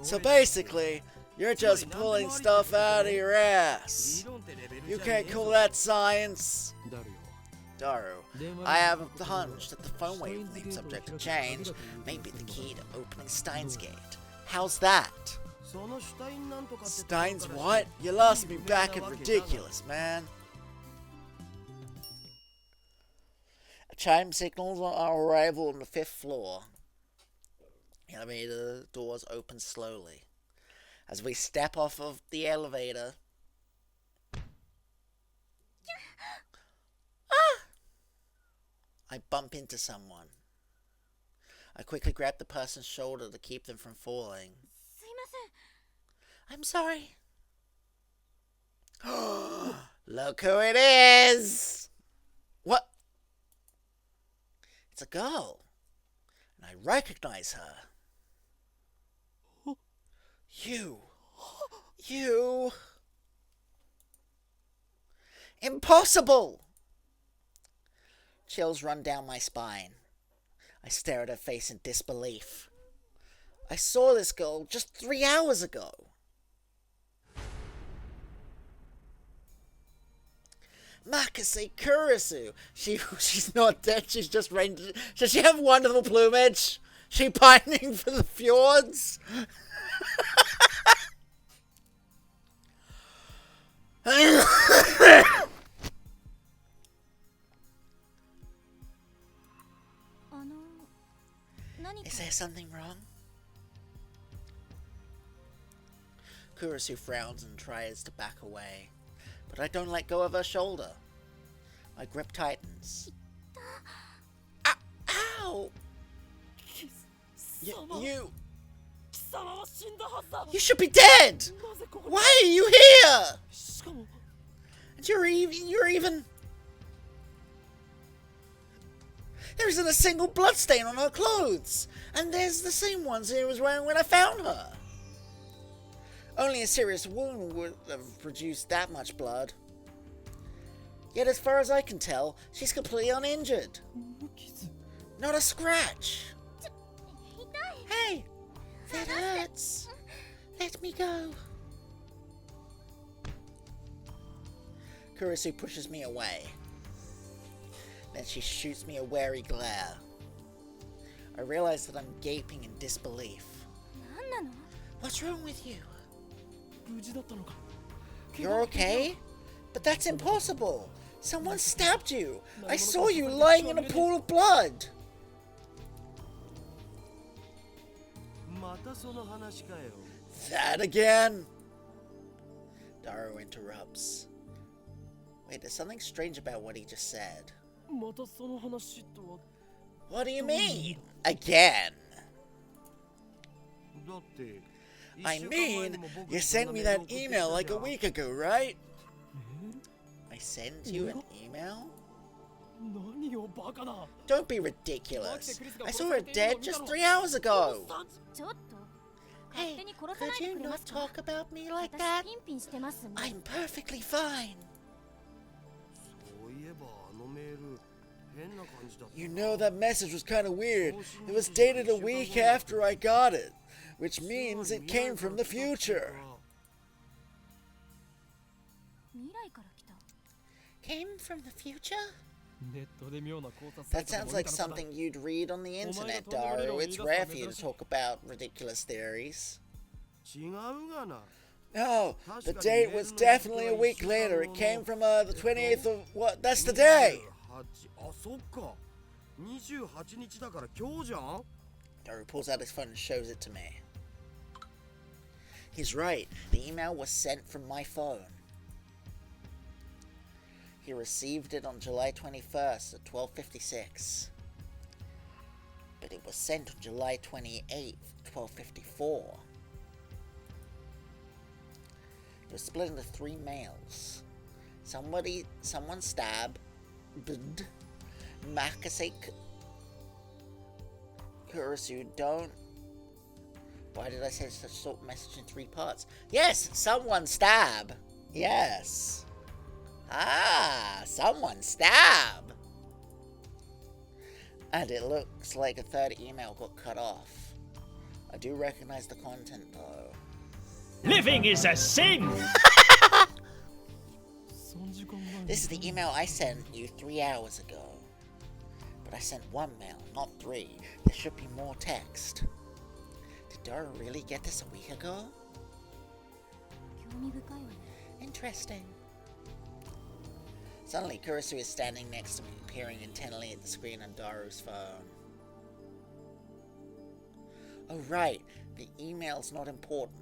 So basically, you're just pulling stuff out of your ass. You can't call that science. Daru, I have a hunch that the phone wave name subject to change may be the key to opening Steins Gate. How's that? Steins what? You lost me back at ridiculous, man. A chime signals our arrival on the 5th floor. The elevator doors open slowly. As we step off of the elevator... I bump into someone. I quickly grab the person's shoulder to keep them from falling. I'm sorry. Look who it is! What? It's a girl. And I recognize her. You. Impossible! Chills run down my spine. I stare at her face in disbelief. I saw this girl just 3 hours ago. Makase Kurisu. She's not dead, she's just ranged. Does she have wonderful plumage? She pining for the fjords? Is there something wrong? Kurisu frowns and tries to back away, but I don't let go of her shoulder. My grip tightens. Ow! You should be dead! Why are you here? And you're even... There isn't a single bloodstain on her clothes, and there's the same ones she was wearing when I found her. Only a serious wound would have produced that much blood. Yet as far as I can tell, she's completely uninjured. Not a scratch. Hey, that hurts. Let me go. Kurisu pushes me away. Then she shoots me a wary glare. I realize that I'm gaping in disbelief. What's wrong with you? You're okay? But that's impossible! Someone stabbed you! I saw you lying in a pool of blood! That again? Daru interrupts. Wait, there's something strange about what he just said. What do you mean? Again? I mean, you sent me that email like a week ago, right? I sent you an email? Don't be ridiculous. I saw her dead just 3 hours ago. Hey, could you not talk about me like that? I'm perfectly fine. You know, that message was kind of weird. It was dated a week after I got it, which means it came from the future. Came from the future? That sounds like something you'd read on the internet, Daru. It's rare for you to talk about ridiculous theories. No, the date was definitely a week later. It came from the 28th of... what? That's the day! Daru pulls out his phone and shows it to me. He's right. The email was sent from my phone. He received it on July 21st at 12:56. But it was sent on July 28th, 12:54. It was split into 3 mails. Someone stabbed Makase Kurisu. Don't. Why did I say such short message in 3 parts? Yes, someone stab. Yes. Ah, someone stab. And it looks like a third email got cut off. I do recognize the content though. Living is a sin! This is the email I sent you 3 hours ago. But I sent 1 mail, not 3. There should be more text. Did Dora really get this a week ago? Interesting. Suddenly, Kurisu is standing next to me, peering intently at the screen on Daru's phone. Oh right, the email's not important.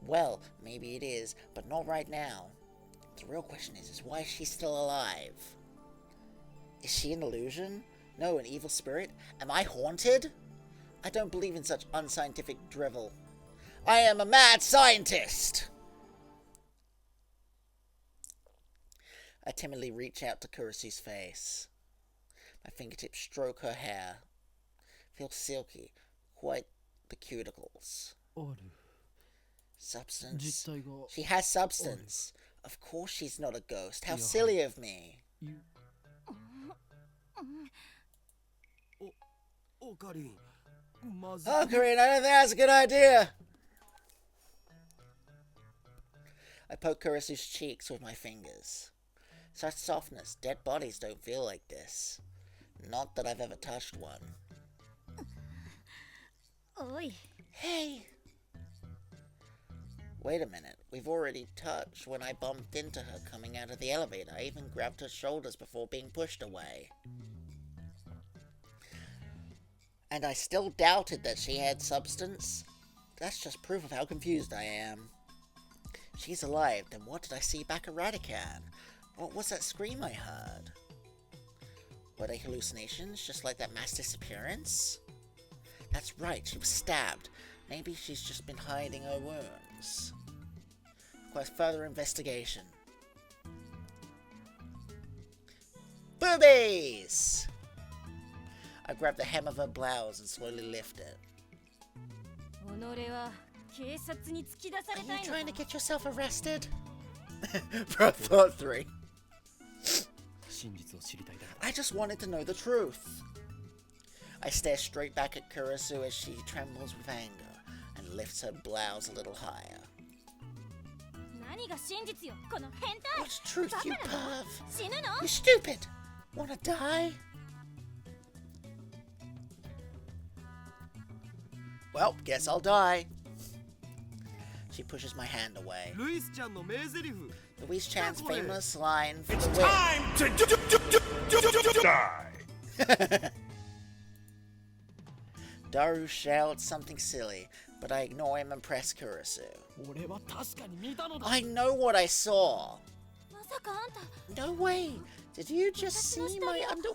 Well, maybe it is, but not right now. The real question is why is she still alive? Is she an illusion? No, an evil spirit? Am I haunted? I don't believe in such unscientific drivel. I am a mad scientist! I timidly reach out to Kurisu's face. My fingertips stroke her hair. Feels silky, quite the cuticles. Substance. She has substance. Of course she's not a ghost. How silly of me. Oh, Karin. Oh, Karin, I don't think that's a good idea. I poke Kurisu's cheeks with my fingers. Such softness. Dead bodies don't feel like this. Not that I've ever touched one. Oi. Hey! Wait a minute. We've already touched when I bumped into her coming out of the elevator. I even grabbed her shoulders before being pushed away. And I still doubted that she had substance? That's just proof of how confused I am. She's alive, then what did I see back at Radican? What was that scream I heard? Were they hallucinations, just like that mass disappearance? That's right, she was stabbed. Maybe she's just been hiding her wounds. Requires further investigation. Boobies! I grab the hem of her blouse and slowly lift it. Are you trying to get yourself arrested? Thought 3. I just wanted to know the truth. I stare straight back at Kurisu as she trembles with anger and lifts her blouse a little higher. What's truth, you perv? You stupid! Wanna die? Well, guess I'll die. She pushes my hand away. Louise Chan's famous line for the win. Time to die! Daru shouts something silly, but I ignore him and press Kurisu. I know what I saw. No way. Did you just see my under...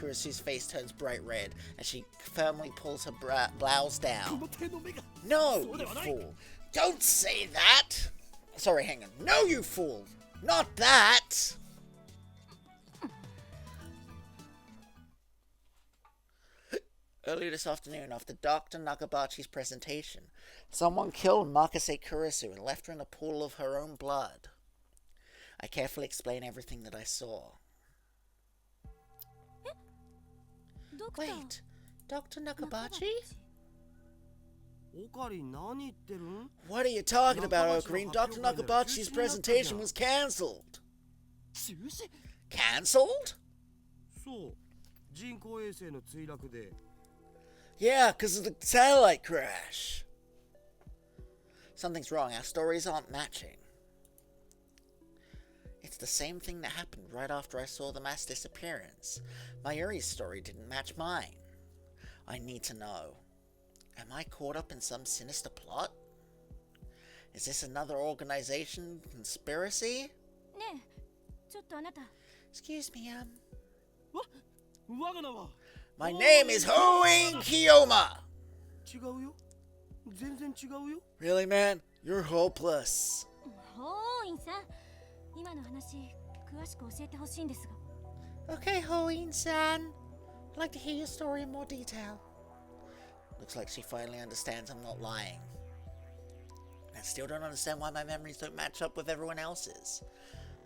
Kurisu's face turns bright red as she firmly pulls her blouse down. No, you fool. Don't say that. Sorry, hang on. No, you fool. Not that. Earlier this afternoon, after Dr. Nakabachi's presentation, someone killed Makase Kurisu and left her in a pool of her own blood. I carefully explain everything that I saw. Wait, Dr. Nakabachi? What are you talking about, Ocarine? Dr. Nakabachi's presentation was cancelled. Cancelled? Yeah, because of the satellite crash. Something's wrong. Our stories aren't matching. It's the same thing that happened right after I saw the mass disappearance. Mayuri's story didn't match mine. I need to know. Am I caught up in some sinister plot? Is this another organization conspiracy? ねえ、ちょっとあなた。 Excuse me, 我が名は my name is Hoin Kiyoma. 違うよ全然違うよ Really, man? You're hopeless. ホーインさん、今の話詳しく教えてほしいんですが。 Okay, Hoin-san. I'd like to hear your story in more detail. Looks like she finally understands I'm not lying. I still don't understand why my memories don't match up with everyone else's.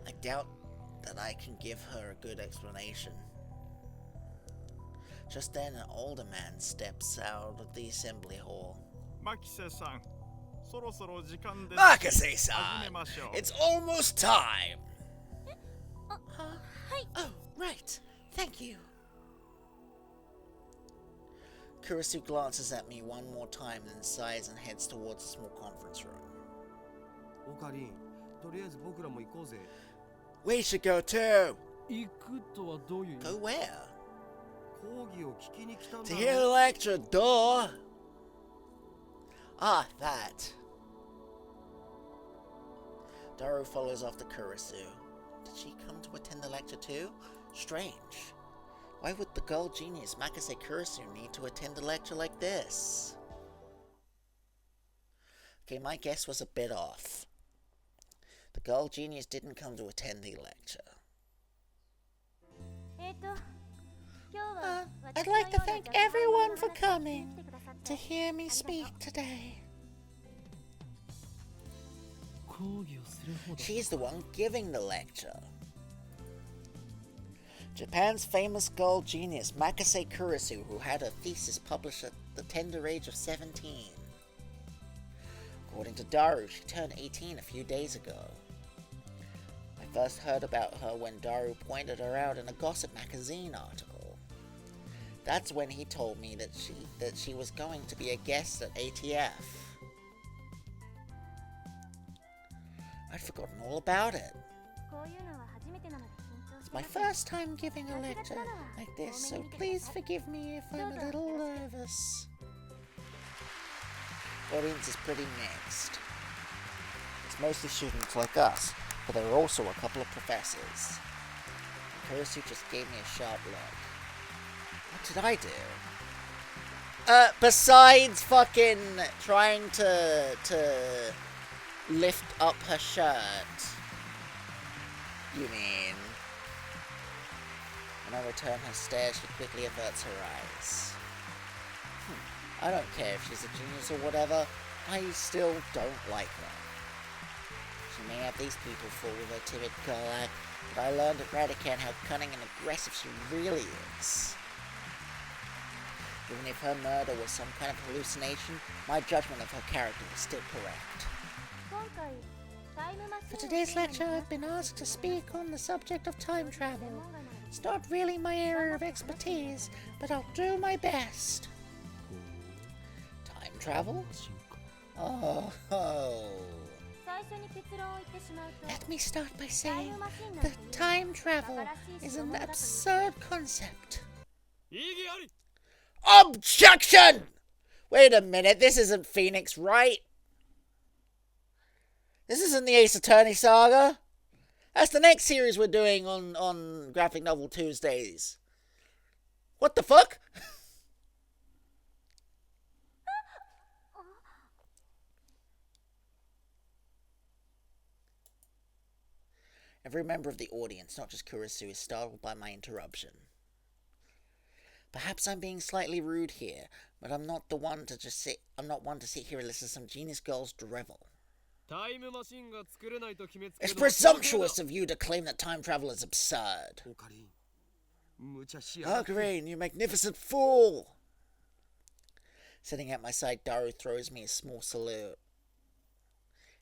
I doubt that I can give her a good explanation. Just then, an older man steps out of the assembly hall. マキセさん、そろそろ時間です。 Makase-san! 始めましょう。 It's almost time! はい。 Oh, right. Thank you. Kurisu glances at me one more time, then sighs and heads towards a small conference room. オカリンとりあえず僕らも行こうぜ We should go too! 行くとはどういう意味 Go where? 講義を聞きに来たん To だ hear the lecture, duh! Ah, that. Daru follows after Kurisu. Did she come to attend the lecture too? Strange. Why would the girl genius Makase Kurisu need to attend a lecture like this? Okay, my guess was a bit off. The girl genius didn't come to attend the lecture. 今日は I'd like to thank everyone for coming to hear me speak today. 講義をする方だ She's the one giving the lecture. Japan's famous girl genius Makase Kurisu, who had her thesis published at the tender age of 17. According to Daru, she turned 18 a few days ago. I first heard about her when Daru pointed her out in a Gossip magazine article. That's when he told me that she was going to be a guest at ATF. I'd forgotten all about it. こういうのは初めてなので緊張し It's て my ます first time giving a lecture like this, so please forgive me if I'm a little nervous. Audience is pretty mixed. It's mostly students like us, but there are also a couple of professors. Kurisu just gave me a sharp look. What did I do? Besides fucking trying to lift up her shirt. You mean? When I return her stare, she quickly averts her eyes. I don't care if she's a genius or whatever, I still don't like her. She may have these people fooled with her timid girl act, but I learned at Radican how cunning and aggressive she really is. Even if her murder was some kind of hallucination, my judgment of her character was still correct. 今回タイムマシン For today's lecture, I've been asked to speak on the subject of time travel. It's not really my area of expertise, but I'll do my best. Time travel? Oh. 最初に結論を言ってしまうと Let me start by saying that time travel is an absurd concept. 意義あり Objection! Wait a minute, this isn't Phoenix, right? This isn't the Ace Attorney saga. That's the next series we're doing on Graphic Novel Tuesdays. What the fuck? Every member of the audience, not just Kurisu, is startled by my interruption. Perhaps I'm being slightly rude here, but I'm not one to sit here and listen to some genius girls drivel. タイムマシンが作れないと決めつけ It's るのは presumptuous of you to claim that time travel is absurd. オカリン無茶しやがって Green, you magnificent fool! Sitting at my side, Daru throws me a small salute.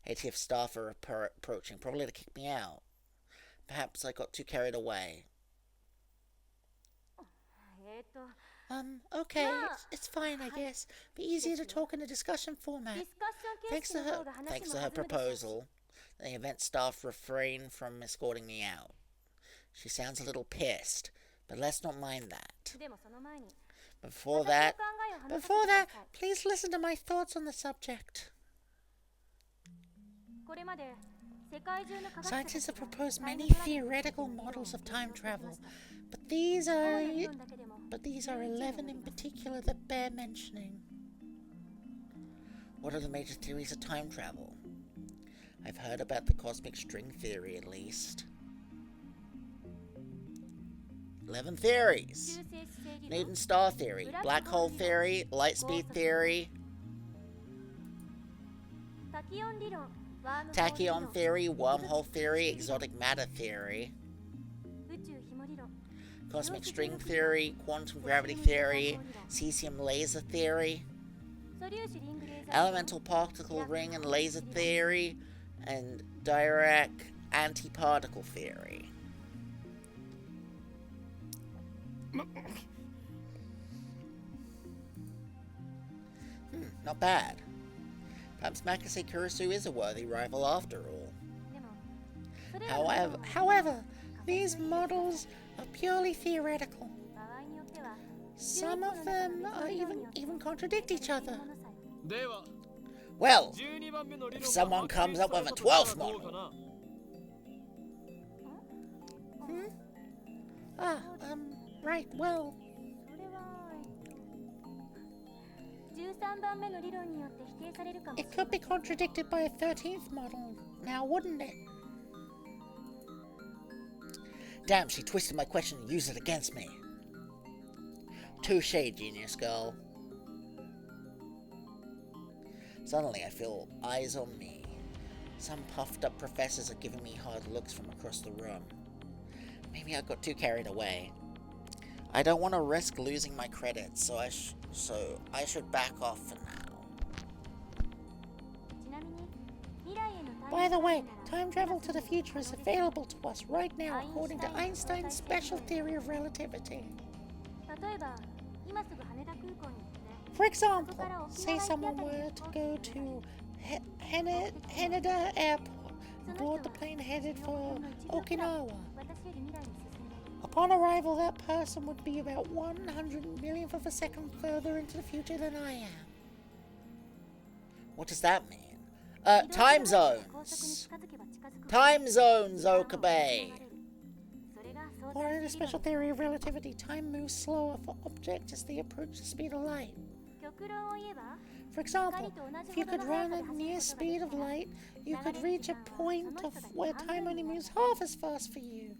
ATF staff are approaching, probably to kick me out. Perhaps I got too carried away. Okay, it's fine, I guess. Be easier to talk in a discussion format. ディスカッション形 Thanks 式 to の her, 方が話 thanks も to her 弾むでしょう proposal, the event staff refrain from escorting me out. She sounds a little pissed, but let's not mind that. でもその前に Before 私の that, 考えを話させてください please listen to my thoughts on the subject. これまで Scientists have proposed many theoretical models of time travel, but these are 11 in particular that bear mentioning. What are the major theories of time travel? I've heard about the cosmic string theory, at least. 11 theories. Newton's star theory, black hole theory, light speed theory, tachyon theory, wormhole theory, exotic matter theory, cosmic string theory, quantum gravity theory, cesium laser theory, elemental particle ring and laser theory, and Dirac antiparticle theory. Not bad. Perhaps Makase Kurisu is a worthy rival after all. However, these models are purely theoretical. Some of them even contradict each other. Well, if someone comes up with a 12th model. Right, well. It could be contradicted by a 13th model, now wouldn't it? Damn, she twisted my question and used it against me. Touché, genius girl. Suddenly I feel eyes on me. Some puffed up professors are giving me hard looks from across the room. Maybe I got too carried away. I don't want to risk losing my credits, so I should back off for now. By the way, time travel to the future is available to us right now according to Einstein's special theory of relativity. For example, say someone were to go to Haneda Airport and board the plane headed for Okinawa. Upon arrival, that person would be about 100 millionth of a second further into the future than I am. What does that mean? Time zones. Time zones, Okabe. According to the special theory of relativity, time moves slower for objects as they approach the speed of light. For example, if you could run at near speed of light, you could reach a point of where time only moves half as fast for you.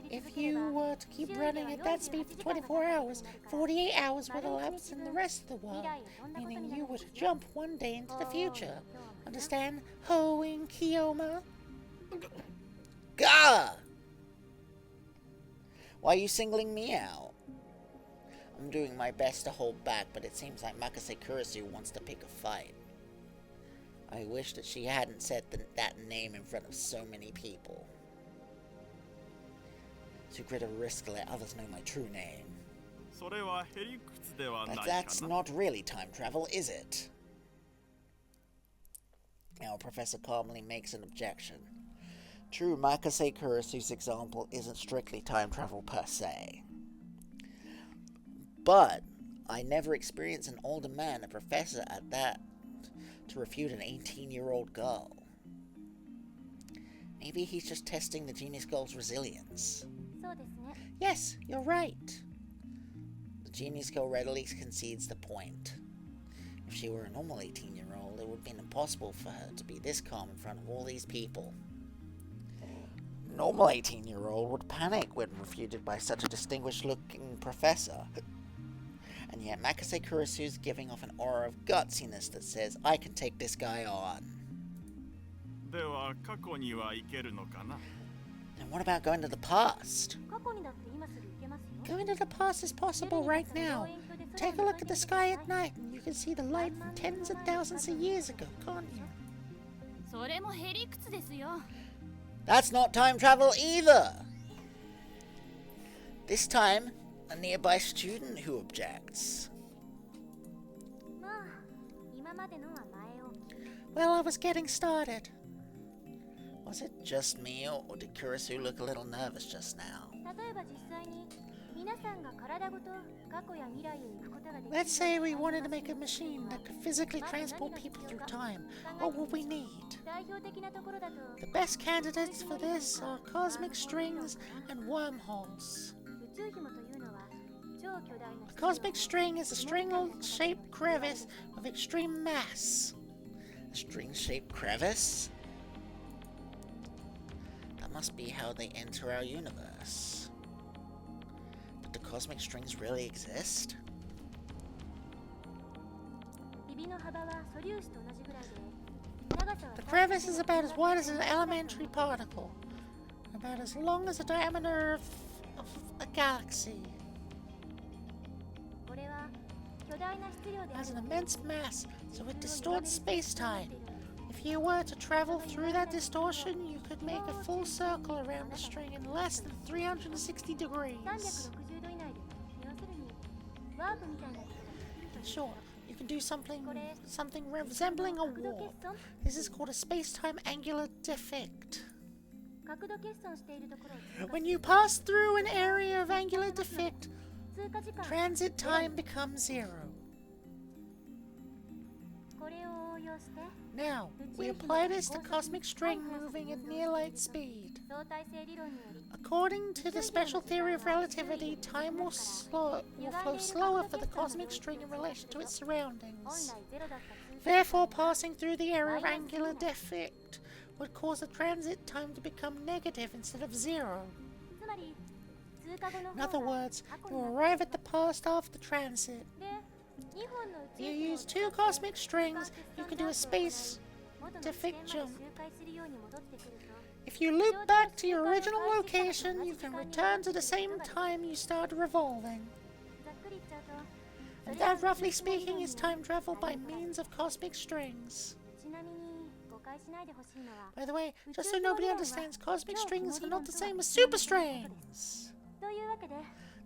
If you were to keep running at that speed for 24 hours, 48 hours would elapse in the rest of the world, meaning you would jump one day into the future. Understand? Hoing Kiyoma? Gah! Why are you singling me out? I'm doing my best to hold back, but it seems like Makase Kurisu wants to pick a fight. I wish that she hadn't said that name in front of so many people. Too great a risk to let others know my true name. But that's not really time travel, is it? Now, Professor calmly makes an objection. True, Makase Kurisu's example isn't strictly time travel per se. But I never experienced an older man, a professor at that, to refute an 18-year-old girl. Maybe he's just testing the genius girl's resilience. Yes, you're right. The genius girl readily concedes the point. If she were a normal 18-year-old, it would have been impossible for her to be this calm in front of all these people. A normal 18-year-old would panic when refuted by such a distinguished-looking professor. And yet Makase Kurisu's giving off an aura of gutsiness that says, I can take this guy on. And what about going to the past? Going to the past is possible right now. Take a look at the sky at night and you can see the light from tens of thousands of years ago, can't you? That's not time travel either! This time, a nearby student who objects. Well, I was getting started. Was it just me, or did Kurisu look a little nervous just now? Let's say we wanted to make a machine that could physically transport people through time. What would we need? The best candidates for this are cosmic strings and wormholes. A cosmic string is a string-shaped crevice of extreme mass. A string-shaped crevice? That must be how they enter our universe. But do cosmic strings really exist? The crevice is about as wide as an elementary particle, about as long as the diameter of a galaxy. It has an immense mass, so it distorts space-time. If you were to travel through that distortion, you could make a full circle around the string in less than 360 degrees. Sure, you can do something resembling a warp. This is called a space-time angular defect. When you pass through an area of angular defect, transit time becomes 0. Now, we apply this to cosmic string moving at near light speed. According to the special theory of relativity, time will flow slower for the cosmic string in relation to its surroundings. Therefore, passing through the area of angular defect would cause the transit time to become negative instead of 0. In other words, you arrive at the past after transit. If you use 2 cosmic strings, you can do a space defect jump. If you loop back to your original location, you can return to the same time you started revolving. And that, roughly speaking, is time travel by means of cosmic strings. By the way, just so nobody understands, cosmic strings are not the same as super strings.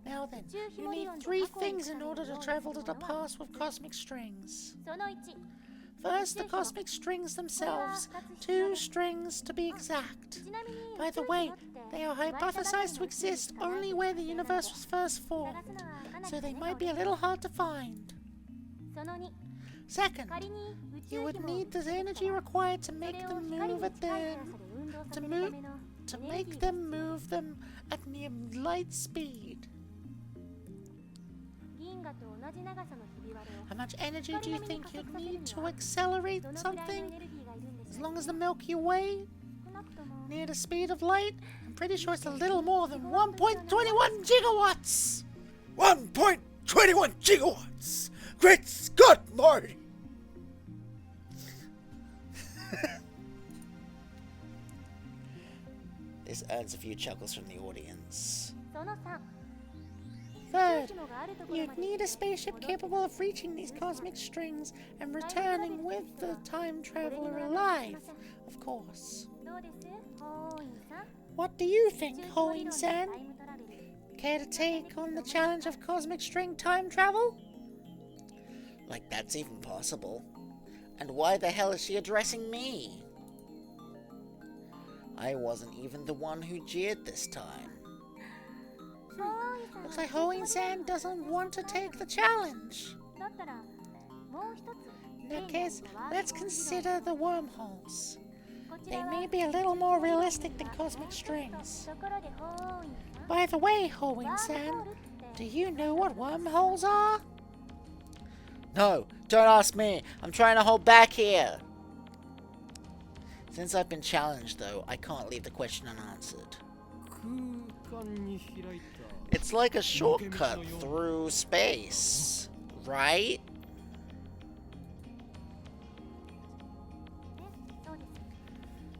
Now then, you need 3 things in order to travel to the past with cosmic strings. First, the cosmic strings themselves, 2 strings to be exact. By the way, they are hypothesized to exist only where the universe was first formed, so they might be a little hard to find. Second, you would need the energy required to make them move at them at near light speed. How much energy do you think you'd need to accelerate something? As long as the Milky Way? Near the speed of light? I'm pretty sure it's a little more than 1.21 gigawatts! 1.21 gigawatts! Great Scott, Marty! This earns a few chuckles from the audience. Third, you'd need a spaceship capable of reaching these cosmic strings and returning with the time traveler alive, of course. What do you think, Hoin-san? Care to take on the challenge of cosmic string time travel? Like that's even possible. And why the hell is she addressing me? I wasn't even the one who jeered this time. Looks like Hoin-san doesn't want to take the challenge. In that case, let's consider the wormholes. They may be a little more realistic than cosmic strings. By the way, Hoin-san, do you know what wormholes are? No, don't ask me. I'm trying to hold back here. Since I've been challenged, though, I can't leave the question unanswered. It's like a shortcut through space, right?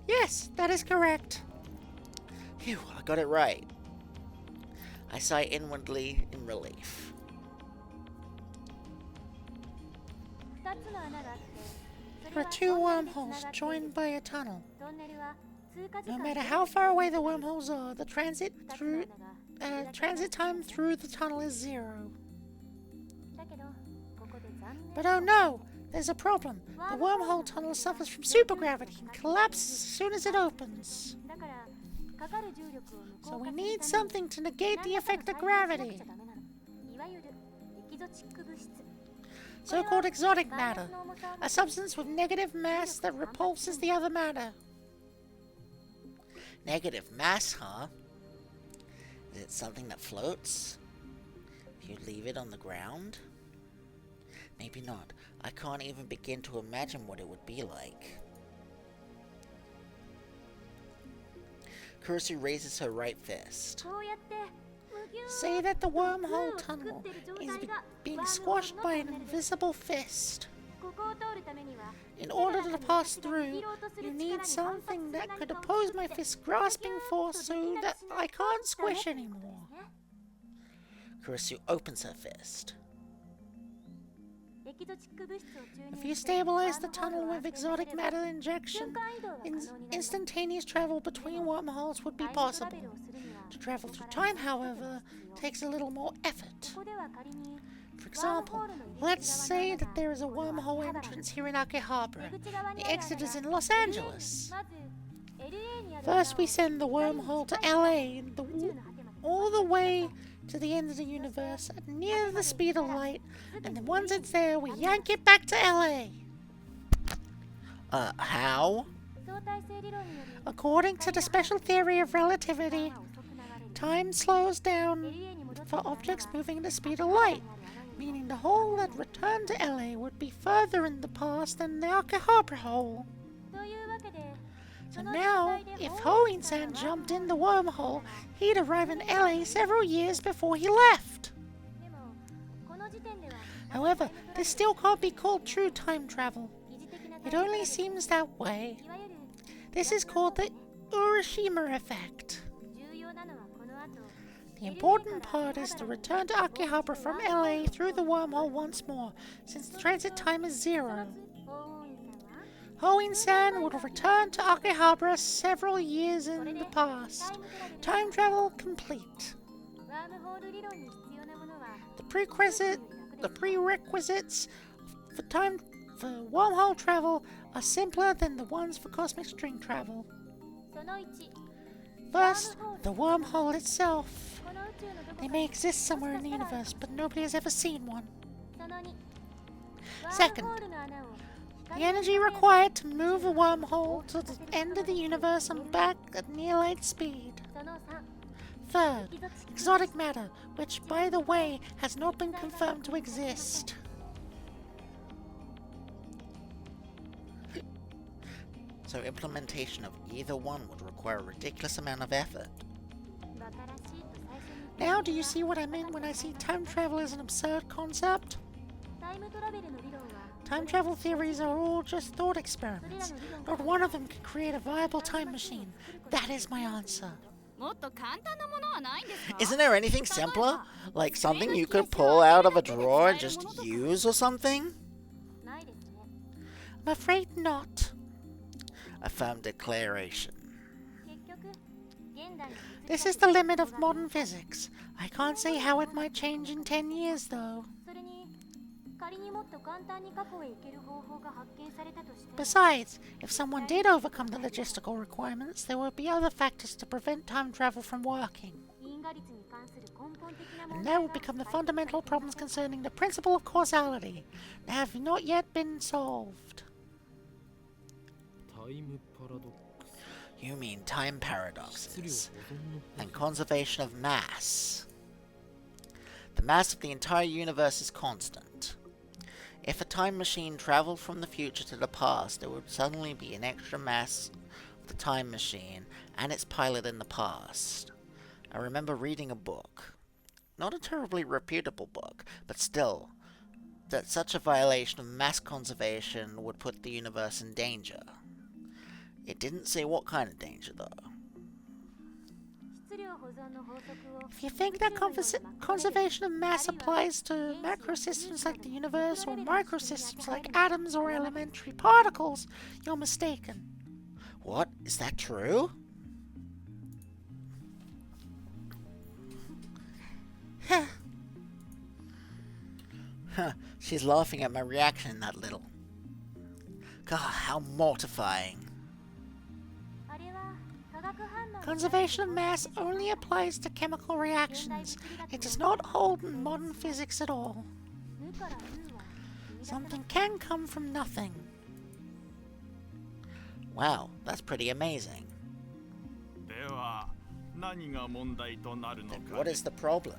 Yes, that is correct. Phew, I got it right. I sigh inwardly in relief. There are 2 wormholes joined by a tunnel. No matter how far away the wormholes are, the transit time through the tunnel is 0. But oh no, there's a problem. The wormhole tunnel suffers from supergravity and collapses as soon as it opens. So we need something to negate the effect of gravity. So-called exotic matter, a substance with negative mass that repulses the other matter. Negative mass, huh? Is it something that floats? If you leave it on the ground? Maybe not. I can't even begin to imagine what it would be like. Kurusu raises her right fist. Say that the wormhole tunnel is being squashed by an invisible fist. In order to pass through, you need something that could oppose my fist's grasping force so that I can't squish anymore. Kurusu opens her fist. If you stabilize the tunnel with exotic matter injection, instantaneous travel between wormholes would be possible. To travel through time, however, takes a little more effort. For example, let's say that there is a wormhole entrance here in Akihabara. The exit is in Los Angeles. First, we send the wormhole to LA, all the way to the end of the universe at near the speed of light, and then once it's there, we yank it back to LA. How? According to the special theory of relativity, time slows down for objects moving at the speed of light, meaning the hole that returned to LA would be further in the past than the Akihabara hole. So now, if Hoin-san jumped in the wormhole, he'd arrive in LA several years before he left. However, this still can't be called true time travel. It only seems that way. This is called the Urashima effect. The important part is to return to Akihabara from LA through the wormhole once more, since the transit time is 0. Hoin-san would return to Akihabara several years in the past. Time travel complete. The prerequisites for wormhole travel are simpler than the ones for cosmic string travel. First, the wormhole itself. They may exist somewhere in the universe, but nobody has ever seen one. Second, the energy required to move a wormhole to the end of the universe and back at near light speed. Third, exotic matter, which, by the way, has not been confirmed to exist. So implementation of either one would require a ridiculous amount of effort. Now do you see what I mean when I see time travel as an absurd concept? Time travel theories are all just thought experiments. Not one of them can create a viable time machine. That is my answer. Isn't there anything simpler? Like something you could pull out of a drawer and just use or something? I'm afraid not. A firm declaration. This is the limit of modern physics. I can't say how it might change in 10 years, though. Besides, if someone did overcome the logistical requirements, there would be other factors to prevent time travel from working. And that would become the fundamental problems concerning the principle of causality that have not yet been solved. You mean time paradoxes and conservation of mass. The mass of the entire universe is constant. If a time machine traveled from the future to the past, there would suddenly be an extra mass of the time machine and its pilot in the past. I remember reading a book, not a terribly reputable book, but still, that such a violation of mass conservation would put the universe in danger. It didn't say what kind of danger, though. If you think that conservation of mass applies to macrosystems like the universe or microsystems like atoms or elementary particles, you're mistaken. What? Is that true? She's laughing at my reaction, that little. God, how mortifying. Conservation of mass only applies to chemical reactions. It does not hold in modern physics at all. Something can come from nothing. Wow, that's pretty amazing. では何が問題となるの Then か what is the problem?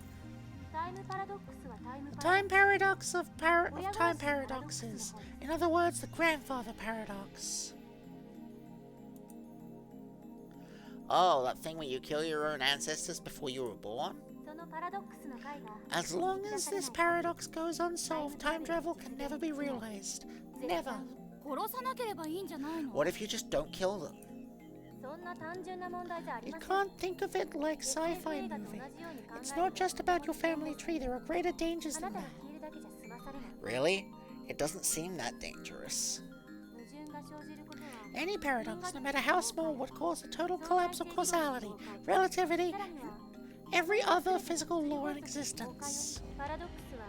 タイムパラドックスはタイム The パラ time paradox of time paradoxes. In other words, the grandfather paradox. Oh, that thing where you kill your own ancestors before you were born? そのパラドックスの回が As long as this paradox goes unsolved, time travel can never be realized. Never. 殺さなければいいんじゃないの What if you just don't kill them? そんな単純な問題じゃあり You ません can't think of it like sci-fi movie. It's not just about your family tree, there are greater dangers あな than たが that. 消えるだけじゃ済まされない Really? It doesn't seem that dangerous. 矛盾が生じることは Any paradox, no matter how small, would cause a total collapse of causality, relativity, さらには every other physical law in existence. パラドックスは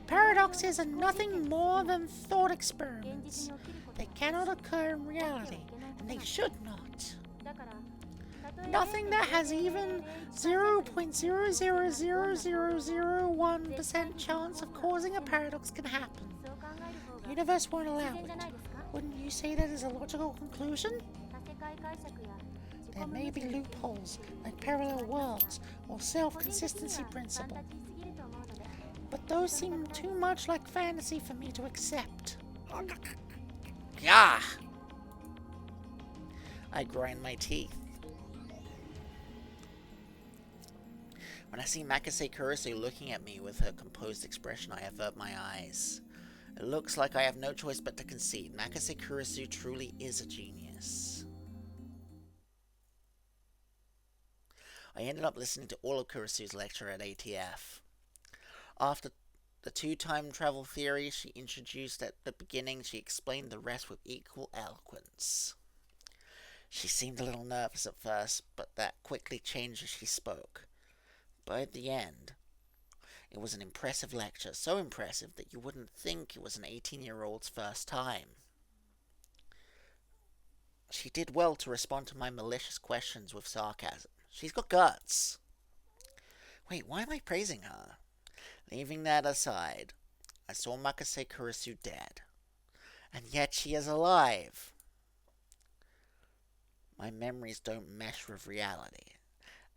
Paradoxes are nothing more than thought 現 experiments. 実に起きること They cannot occur in reality, and they should not. だからたとえ Nothing that has even 0.0000001% chance of causing a paradox can happen. そう考える方 The が universe won't 自 allow 然じゃない it. ですか Wouldn't you say that is a logical conclusion? 多世界解釈や自己 There 矛 may be 盾 loopholes, like parallel worlds or 個人的に self-consistency はファン principle, タジーすぎると思うので but those seem too much like fantasy for me to accept. Gah! I grind my teeth. When I see Makase Kurisu looking at me with her composed expression, I avert my eyes. It looks like I have no choice but to concede. Makase Kurisu truly is a genius. I ended up listening to all of Kurisu's lecture at ATF. After the two time travel theories she introduced at the beginning, she explained the rest with equal eloquence. She seemed a little nervous at first, but that quickly changed as she spoke. By the end, it was an impressive lecture, so impressive that you wouldn't think it was an 18-year-old's first time. She did well to respond to my malicious questions with sarcasm. She's got guts. Wait, why am I praising her? Leaving that aside, I saw Makase Kurisu dead. And yet she is alive. My memories don't mesh with reality.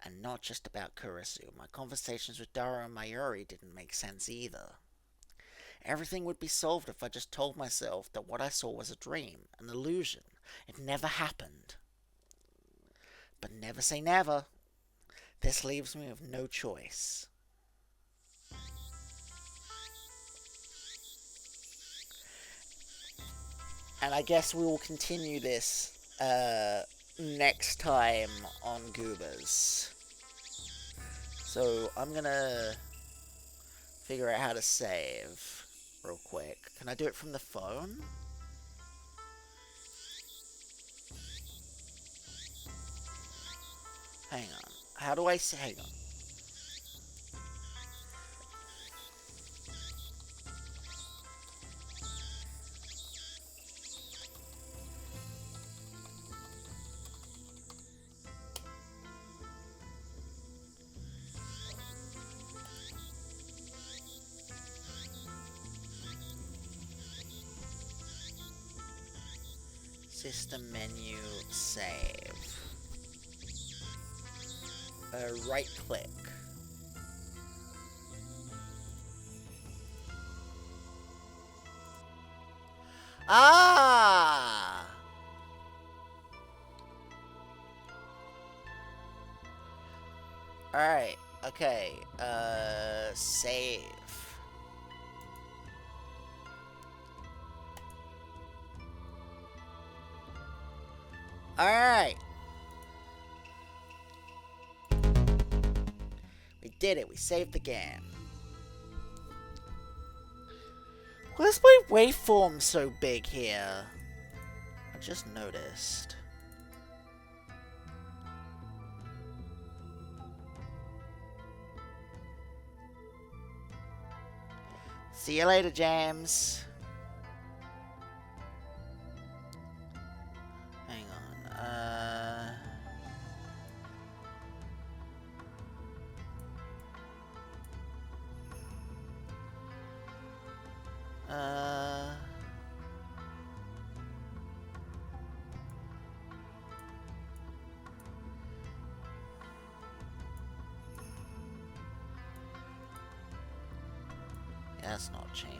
And not just about Kurisu. My conversations with Dara and Mayuri didn't make sense either. Everything would be solved if I just told myself that what I saw was a dream, an illusion. It never happened. But never say never. This leaves me with no choice. And I guess we will continue this next time on Goobers. So I'm gonna figure out how to save real quick. Can I do it from the phone? Hang on. How do I say? Hang on. System menu, save. Right click. Ah! Alright, okay, save. Alright. We did it. We saved the game. Why is my waveform so big here? I just noticed. See you later, James. Hang on. That's not changing.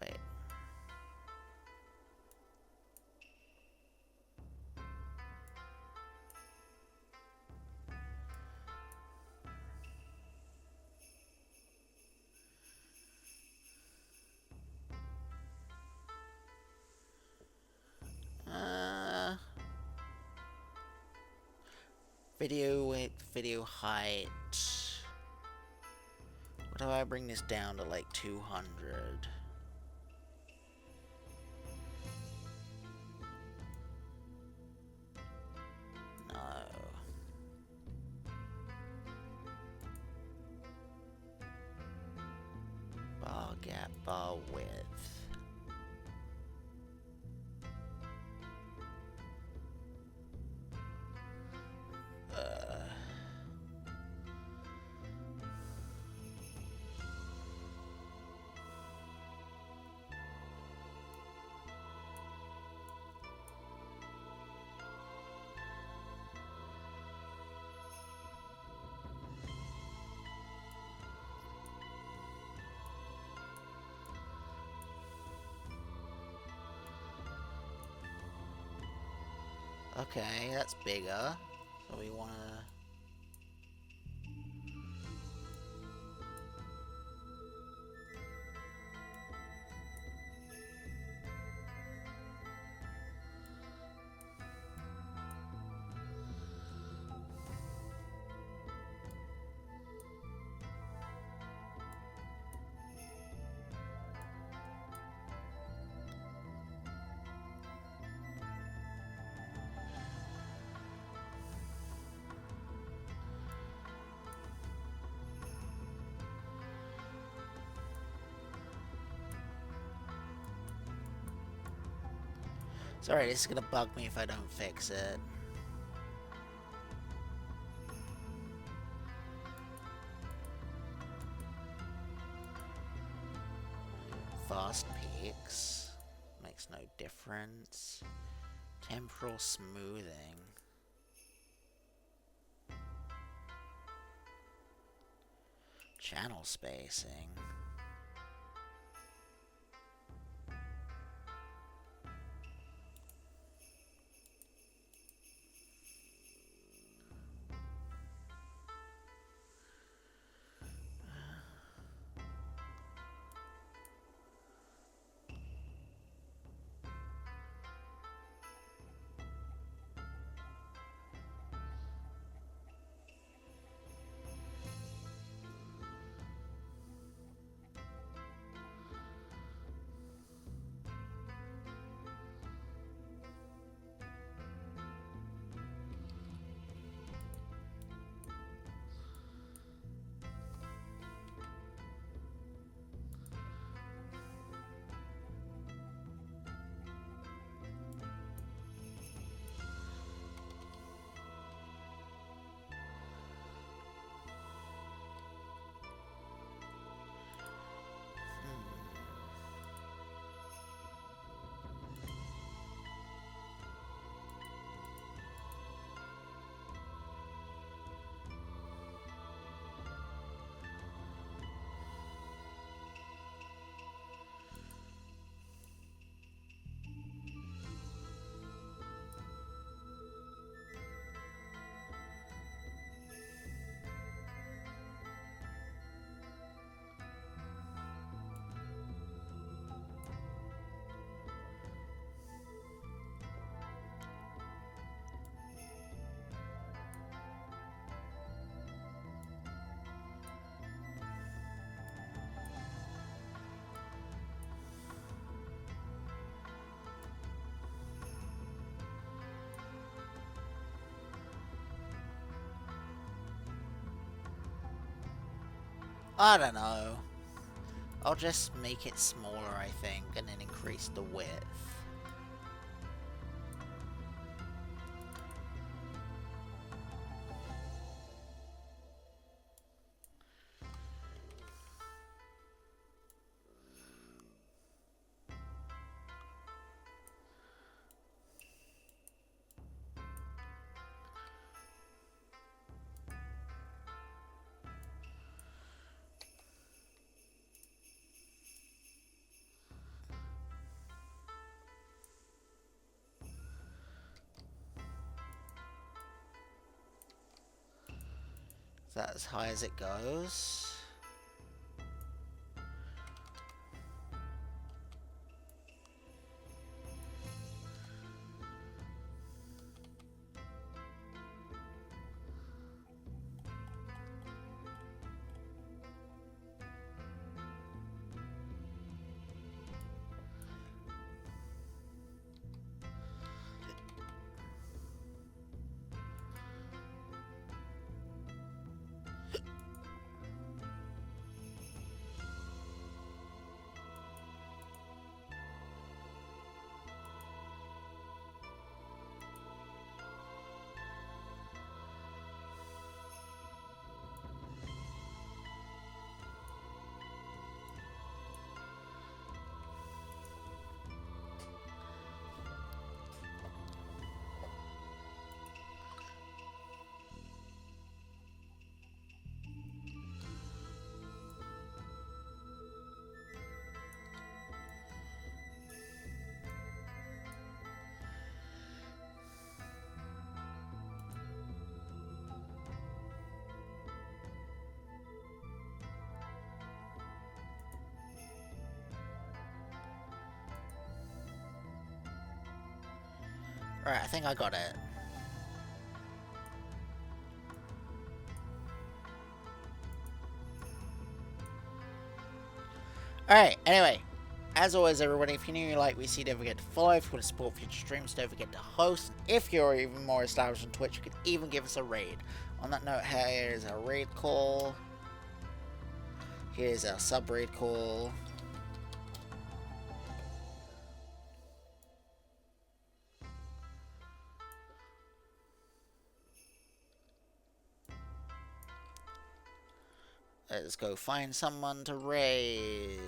Wait. Video width, video height. What do I bring this down to, like 200? No. Bar gap, bar width. Okay, that's bigger. So we wanna... Sorry, this is gonna bug me if I don't fix it. Fast peaks. Makes no difference. Temporal smoothing. Channel spacing. I don't know. I'll just make it smaller, I think, and then increase the width. That's as high as it goes. Right, I think I got it. Alright, anyway. As always, everybody, if you're new, you like we see, don't forget to follow. If you want to support future streams, don't forget to host. If you're even more established on Twitch, you can even give us a raid. On that note, here's our raid call. Here's our sub-raid call. Let's go find someone to raid.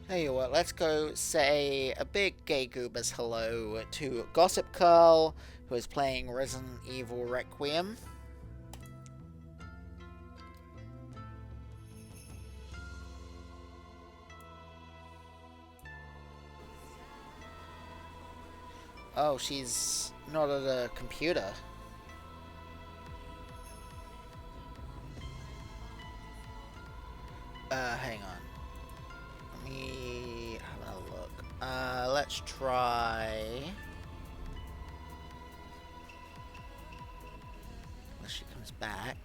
Tell you what, let's go say a big gay goober's hello to Gossip Curl, who is playing Resident Evil Requiem. Oh, she's not at a computer. Hang on. Let me have a look. Let's try... Unless she comes back.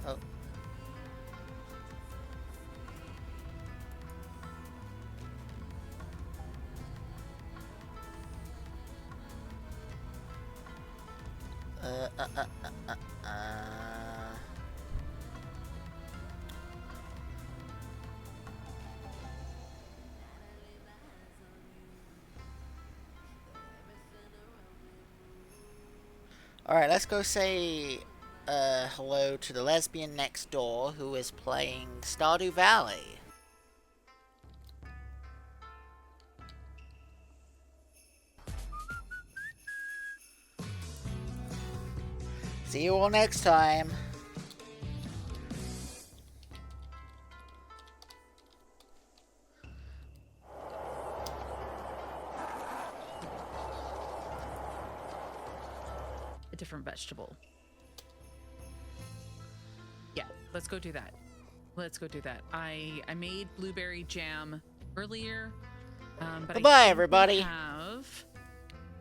Oh. Alright, let's go say hello to the lesbian next door who is playing Stardew Valley. See you all next time. A different vegetable. Yeah, let's go do that. Let's go do that. I made blueberry jam earlier. But Goodbye, I think everybody. we have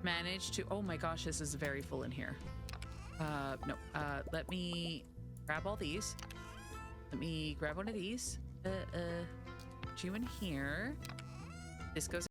managed to. Oh my gosh, this is very full in here. No. Let me grab all these. Let me grab one of these. You in here. This goes